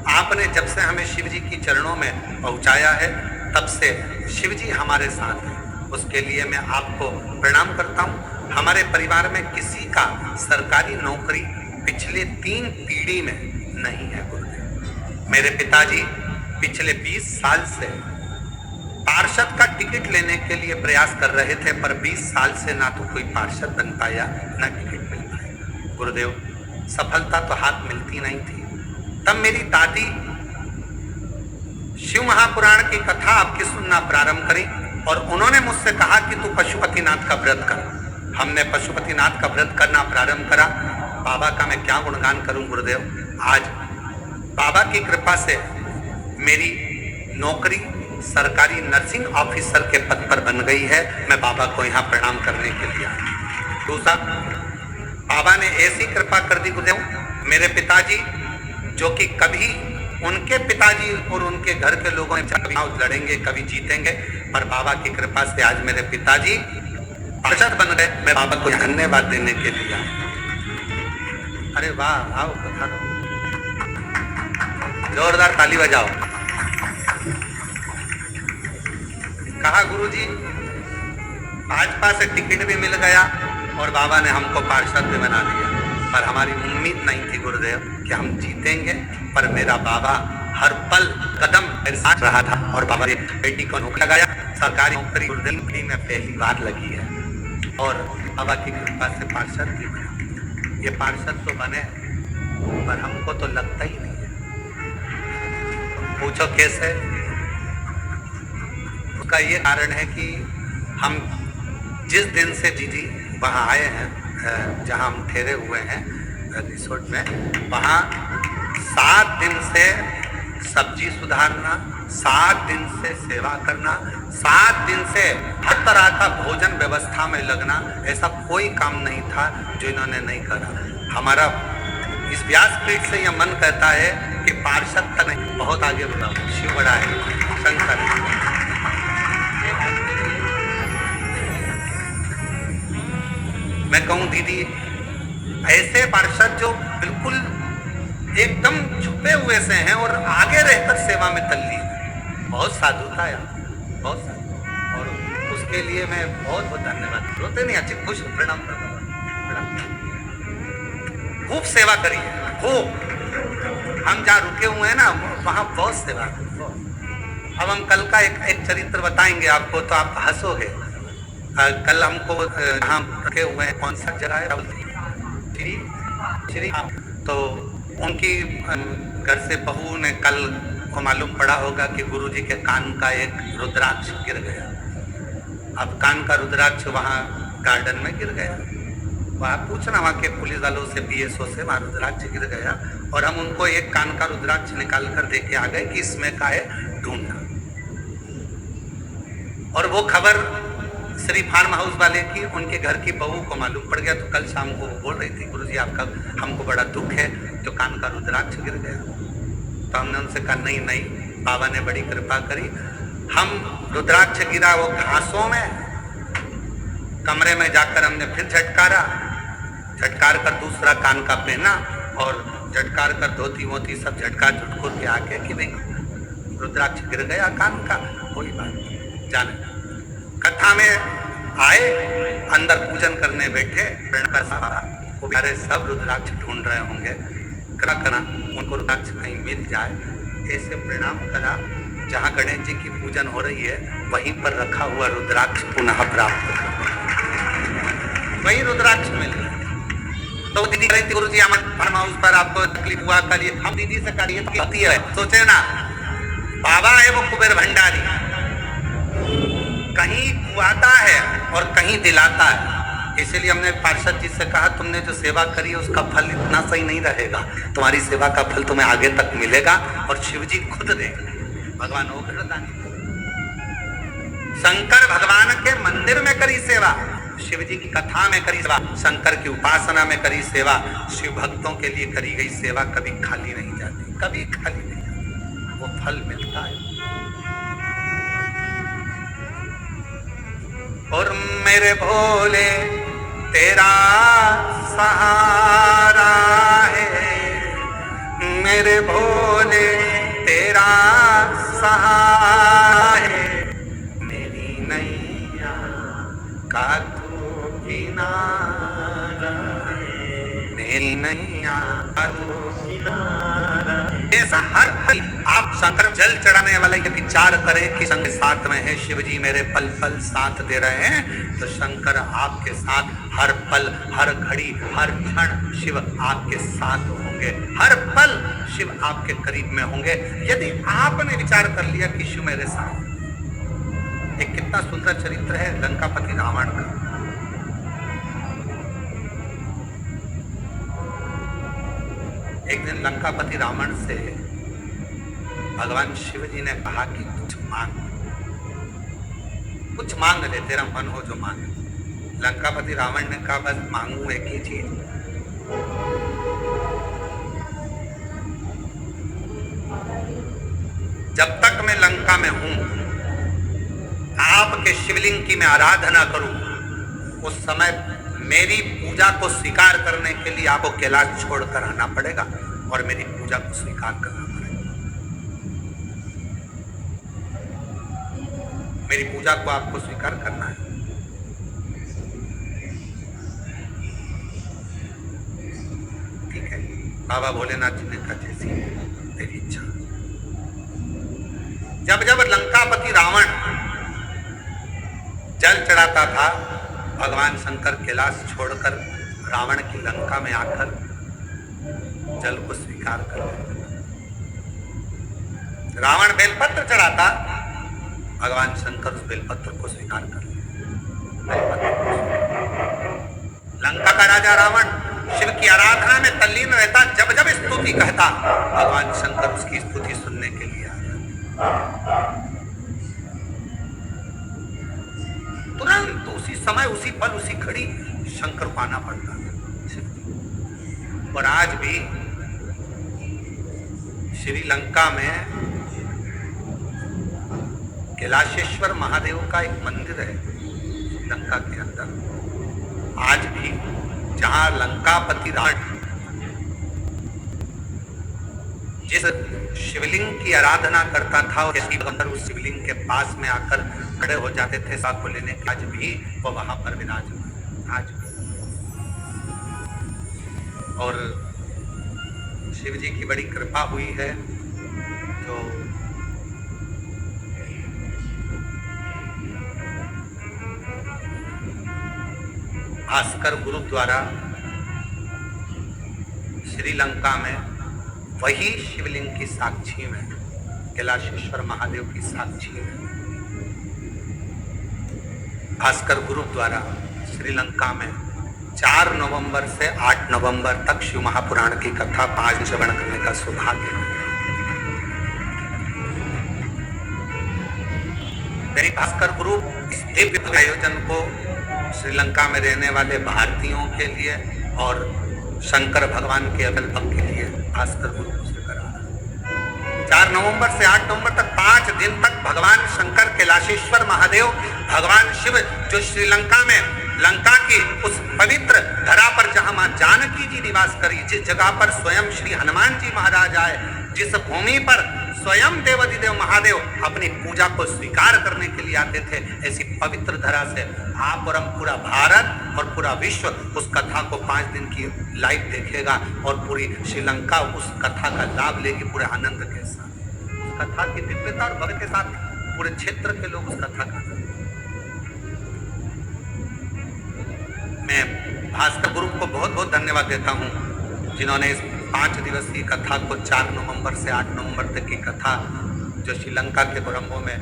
आपने जब से हमें शिव जी की चरणों में पहुंचाया है तब से शिव जी हमारे साथ हैं। उसके लिए मैं आपको प्रणाम करता हूं। हमारे परिवार में किसी का सरकारी नौकरी पिछले 3 पीढ़ी में नहीं है गुरुदेव। मेरे पिताजी पिछले 20 साल से पार्षद का टिकट लेने के लिए प्रयास कर रहे थे, पर 20 साल से ना तो कोई पार्षद बन पाया ना टिकट मिल पाया गुरुदेव। सफलता तो हाथ मिलती नहीं थी। तब मेरी दादी शिव महापुराण की कथा आपकी सुनना प्रारंभ करी और उन्होंने मुझसे कहा कि तू पशुपतिनाथ का व्रत कर। हमने पशुपतिनाथ का व्रत करना प्रारंभ करा। बाबा का मैं क्या गुणगान करूं गुरुदेव। आज बाबा की कृपा से मेरी नौकरी सरकारी नर्सिंग ऑफिसर के पद पर बन गई है। मैं बाबा को यहाँ प्रणाम करने के लिए आया। दूसरा, बाबा ने ऐसी कृपा कर दी गुरुदेव, मेरे पिताजी जो कि कभी उनके पिताजी और उनके घर के लोगों ने कभी लड़ेंगे कभी जीतेंगे, पर बाबा की कृपा से आज मेरे पिताजी पार्षद बन गए। मैं बाबा को धन्यवाद देने के लिए आया। अरे वाह, आओ कथा दो, जोरदार ताली बजाओ। कहा गुरुजी भाजपा से टिकट भी मिल गया और बाबा ने हमको पार्षद भी बना दिया, पर हमारी उम्मीद नहीं थी गुरुदेव कि हम जीतेंगे। पर मेरा बाबा हर पल कदम मेरे साथ रहा था और बाबा ने बेटी को नौकरी लगाया। सरकारी नौकरी गुरुदेव में पहली बार लगी है और बाबा की कृपा से पार्षद भी बना। ये पार्षद तो बने पर हमको तो लगता ही नहीं है। पूछो कैसे? उसका ये कारण है कि हम जिस दिन से जीजी वहाँ आए हैं, जहाँ हम ठहरे हुए हैं रिसोर्ट में, वहाँ 7 दिन से सब्जी सुधारना, 7 दिन से सेवा करना, 7 दिन से हर तरह का भोजन व्यवस्था में लगना, ऐसा कोई काम नहीं था जो इन्होंने नहीं करा। हमारा इस व्यासपीठ से यह मन कहता है कि पार्षद तक नहीं, बहुत आगे बढ़ा। शिव बड़ा है, शंकर है। मैं कहूँ दीदी, ऐसे पार्षद जो बिल्कुल एकदम छुपे हुए से हैं और आगे रहकर सेवा में तल्लीन है, बहुत साधुता है, बहुत साधु। और उसके लिए मैं बहुत बहुत धन्यवाद। रोते नहीं, अच्छी खुश प्रणाम करता हूँ। खूब सेवा करिए, खूब। हम जहाँ रुके हुए हैं ना वहाँ बहुत सेवा करिए। अब हम कल का एक चरित्र बताएंगे आपको तो आप हंसोगे। कल हमको हम रखे हुए हैं, कौन सा जगह है, श्री, तो उनकी घर से बहू ने कल को मालूम पड़ा होगा कि गुरुजी के कान का एक रुद्राक्ष गिर गया। अब कान का रुद्राक्ष वहाँ गार्डन में गिर गया। वहाँ पूछना वहाँ के पुलिस वालों से, BSO से, वहाँ रुद्राक्ष गिर गया और हम उनको एक कान का रुद्राक्ष निकाल कर दे के आ गए कि इसमें का है, ढूंढना। और वो खबर श्री फार्म हाउस वाले की उनके घर की बहू को मालूम पड़ गया। तो कल शाम को बोल रही थी, गुरुजी आपका हमको बड़ा दुख है, जो कान का रुद्राक्ष गिर गया। तो हमने उनसे कहा नहीं नहीं, बाबा ने बड़ी कृपा करी। हम रुद्राक्ष गिरा वो घासों में, कमरे में जाकर हमने फिर झटकारा, झटकार कर दूसरा कान का पहना और झटकार कर धोती मोती सब झटका झुटकुर के आके कि नहीं रुद्राक्ष गिर गया कान का, कोई बात नहीं जाने। कथा में आए, अंदर पूजन करने बैठे, वो बेचारे सब रुद्राक्ष ढूंढ रहे होंगे, क्या करा उनको रुद्राक्ष कहीं मिल जाए, ऐसे प्रणाम करा जहाँ गणेश जी की पूजन हो रही है वहीं पर रखा हुआ रुद्राक्ष पुनः प्राप्त कर, वही रुद्राक्ष मिल गया। तो दीदी कह रही थी गुरु जी फार्म हाउस पर आपको तकलीफ हुआ, करिए, हम दीदी से करिए होती है। सोचे ना बाबा है वो कुबेर भंडारी, कहीं खुआता है और कहीं दिलाता है। इसलिए हमने पार्षद जी से कहा तुमने जो सेवा करी है उसका फल इतना सही नहीं रहेगा, तुम्हारी सेवा का फल तुम्हें आगे तक मिलेगा और शिव जी खुद देंगे। भगवान उग्रदानी शंकर भगवान के मंदिर में करी सेवा, शिव जी की कथा में करी सेवा, शंकर की उपासना में करी सेवा, शिव भक्तों के लिए करी गई सेवा कभी खाली नहीं जाती, कभी खाली नहीं जाती, वो फल मिलता है। और मेरे भोले तेरा सहारा है, मेरे भोले तेरा सहारा है, मेरी नैया का तू किनारा है, मेरी नैया का तू किनारा है। ऐसा हर पल आप शंकर जल चढ़ाने वाले ये विचार करें कि शंकर साथ में है, शिव जी मेरे पल पल साथ दे रहे हैं, तो शंकर आपके साथ हर पल हर घड़ी हर क्षण शिव आपके साथ होंगे, हर पल शिव आपके करीब में होंगे। यदि आपने विचार कर लिया कि शिव मेरे साथ, एक कितना सुंदर चरित्र है लंकापति रावण का। एक दिन लंकापति रावण से भगवान शिव जी ने कहा कि कुछ मांग ले, तेरा मन हो जो मांग। लंकापति रावण ने कहा बस मांगू एक ही चीज, जब तक मैं लंका में हूं आपके शिवलिंग की मैं आराधना करूं, उस समय मेरी पूजा को स्वीकार करने के लिए आपको कैलाश छोड़कर आना पड़ेगा और मेरी पूजा को स्वीकार करना पड़ेगा। मेरी पूजा को आपको स्वीकार करना है। ठीक है, बाबा भोलेनाथ जी ने कहा जैसी तेरी इच्छा। जब जब लंकापति रावण जल चढ़ाता था, भगवान शंकर कैलाश छोड़कर रावण की लंका में आकर जल को स्वीकार कर लेते। रावण बेलपत्र चढ़ाता, भगवान शंकर उस बेलपत्र को स्वीकार कर लेते। लंका का राजा रावण शिव की आराधना में तल्लीन रहता, जब जब स्तुति कहता भगवान शंकर उसकी स्तुति सुनने के लिए आ जाते। तुरंत उसी समय उसी पल उसी घड़ी शंकर को आना पड़ता। और आज भी श्रीलंका में कैलाशेश्वर महादेव का एक मंदिर है लंका के अंदर। आज भी जहां लंकापति रावण जिस शिवलिंग की आराधना करता था और उस शिवलिंग के पास में आकर खड़े हो जाते थे साथ को लेने के, आज भी वो वहां पर विराजमान आज भी। और शिव जी की बड़ी कृपा हुई है, जो भास्कर गुरुद्वारा श्रीलंका में वही शिवलिंग की साक्षी में, कैलाशेश्वर महादेव की साक्षी में, भास्कर गुरुद्वारा श्रीलंका में 4 नवंबर से 8 नवंबर तक शिव महापुराण की कथा 5 श्रवण करने का सौभाग्य है। दैनिक भास्कर गुरु इस दिव्य आयोजन को श्रीलंका में रहने वाले भारतीयों के लिए और शंकर भगवान के अगल भक्त के लिए भास्कर गुरु से करा 4 नवंबर से 8 नवंबर तक 5 दिन तक भगवान शंकर, कैलाशेश्वर महादेव, भगवान शिव जो श्रीलंका में लंका की उस पवित्र धरा पर जहां मां जानकी जी निवास करी, जिस जगह पर स्वयं श्री हनुमान जी महाराज आए, जिस भूमि पर स्वयं देवाधिदेव महादेव अपनी पूजा को स्वीकार करने के लिए आते थे, ऐसी पवित्र धरा से आप और हम पूरा भारत और पूरा विश्व उस कथा को 5 दिन की लाइव देखेगा और पूरी श्रीलंका उस कथा का लाभ लेगी पूरे आनंद के साथ। उस कथा की दिव्यता और भव्य के साथ पूरे क्षेत्र के लोग उस कथा का। मैं भास्कर ग्रुप को बहुत बहुत धन्यवाद देता हूँ जिन्होंने इस 5 दिवसीय कथा को 4 नवंबर से 8 नवंबर तक की कथा जो श्रीलंका के कोलंबो में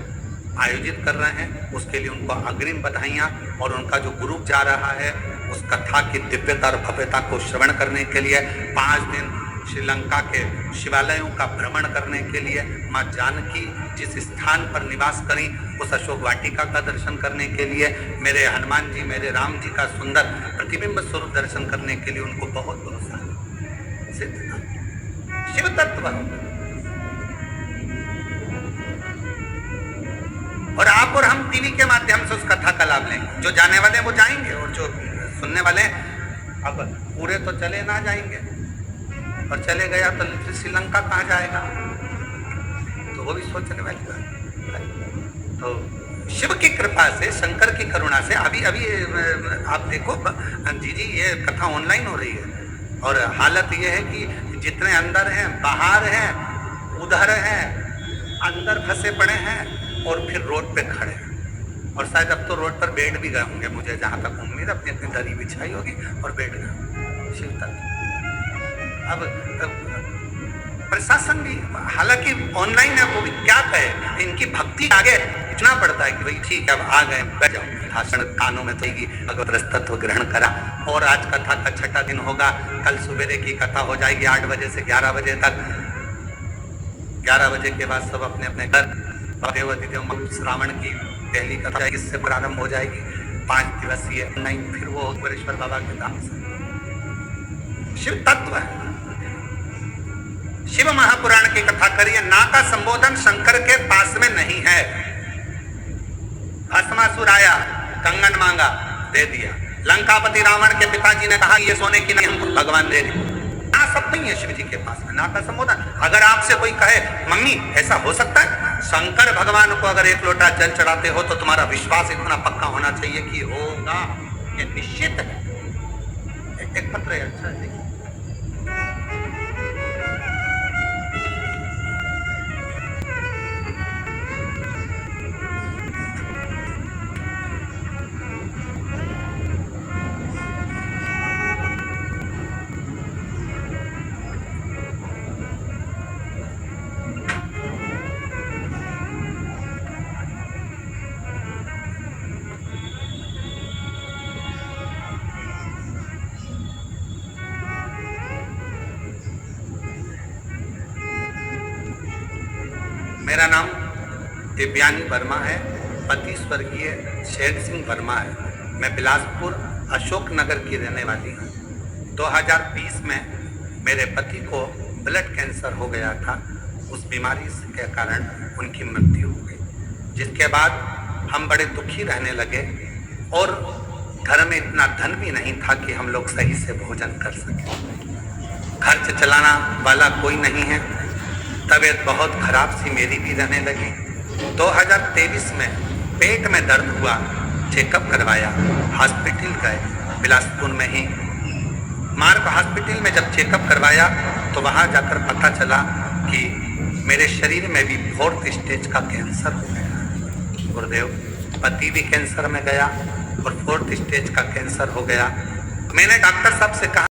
आयोजित कर रहे हैं, उसके लिए उनको अग्रिम बधाइयाँ। और उनका जो ग्रुप जा रहा है उस कथा की दिव्यता और भव्यता को श्रवण करने के लिए 5 दिन श्रीलंका के शिवालयों का भ्रमण करने के लिए, माँ जानकी जिस स्थान पर निवास करी उस अशोक वाटिका का दर्शन करने के लिए, मेरे हनुमान जी, मेरे राम जी का सुंदर प्रतिबिंब स्वरूप दर्शन करने के लिए उनको बहुत बहुत शिव तत्व। और आप और हम टीवी के माध्यम से उस कथा का लाभ लेंगे। जो जाने वाले वो जाएंगे और जो सुनने वाले अब पूरे तो चले ना जाएंगे, और चले गया तो श्रीलंका कहाँ जाएगा, तो वो भी सोचने वाली बात। तो शिव की कृपा से, शंकर की करुणा से अभी आप देखो जी ये कथा ऑनलाइन हो रही है और हालत ये है कि जितने अंदर हैं, बाहर हैं, उधर हैं, अंदर फंसे पड़े हैं और फिर रोड पे खड़े हैं। और शायद अब तो रोड पर बैठ भी गए होंगे, मुझे जहाँ तक उम्मीद, अपनी अपनी दरी बिछाई होगी और बैठ गए शिव तक। अब प्रशासन भी हालांकि ऑनलाइन है, वो भी क्या कहे, इनकी भक्ति आगे इतना पड़ता है कि भाई ठीक है अब आ गए, बैठ जाओ, भाषण कानों में देगी, भगवत तत्व ग्रहण करा। और आज कथा का 6ठा दिन होगा, कल सुबेरे की कथा हो जाएगी 8 बजे से 11 बजे तक। 11 बजे के बाद सब अपने अपने घर, देव श्रावण की पहली कथा इससे प्रारंभ हो जाएगी। 5 दिवसीय नहीं, फिर वो वरेश्वर बाबा के धाम से। शिव तत्व है। शिव महापुराण की कथा करिए, ना का संबोधन शंकर के पास में नहीं है। भस्मासुर आया, कंगन मांगा, दे दिया। लंकापति रावण के पिताजी ने कहा ये सोने की नहीं, हमको भगवान दे दी। ना सब नहीं है शिव जी के पास में, ना का संबोधन। अगर आपसे कोई कहे मम्मी ऐसा हो सकता है, शंकर भगवान को अगर 1 लोटा जल चढ़ाते हो तो तुम्हारा विश्वास इतना पक्का होना चाहिए कि होगा, ये निश्चित है। एक पत्र है, अच्छा देखिए। मेरा नाम दिव्यानी वर्मा है, पति स्वर्गीय शेर सिंह वर्मा है। मैं बिलासपुर अशोक नगर की रहने वाली हूँ। 2020 में मेरे पति को ब्लड कैंसर हो गया था। उस बीमारी के कारण उनकी मृत्यु हो गई, जिसके बाद हम बड़े दुखी रहने लगे और घर में इतना धन भी नहीं था कि हम लोग सही से भोजन कर सकें। खर्च चलाना वाला कोई नहीं है। तबीयत बहुत खराब सी मेरी भी रहने लगी। 2023 में पेट में दर्द हुआ, चेकअप करवाया, हॉस्पिटल गए बिलासपुर में ही। मार्ग हॉस्पिटल में जब चेकअप करवाया तो वहाँ जाकर पता चला कि मेरे शरीर में भी 4th स्टेज का कैंसर हो गया। गुरुदेव, पति भी कैंसर में गया और 4th स्टेज का कैंसर हो गया। मैंने डॉक्टर साहब से कहा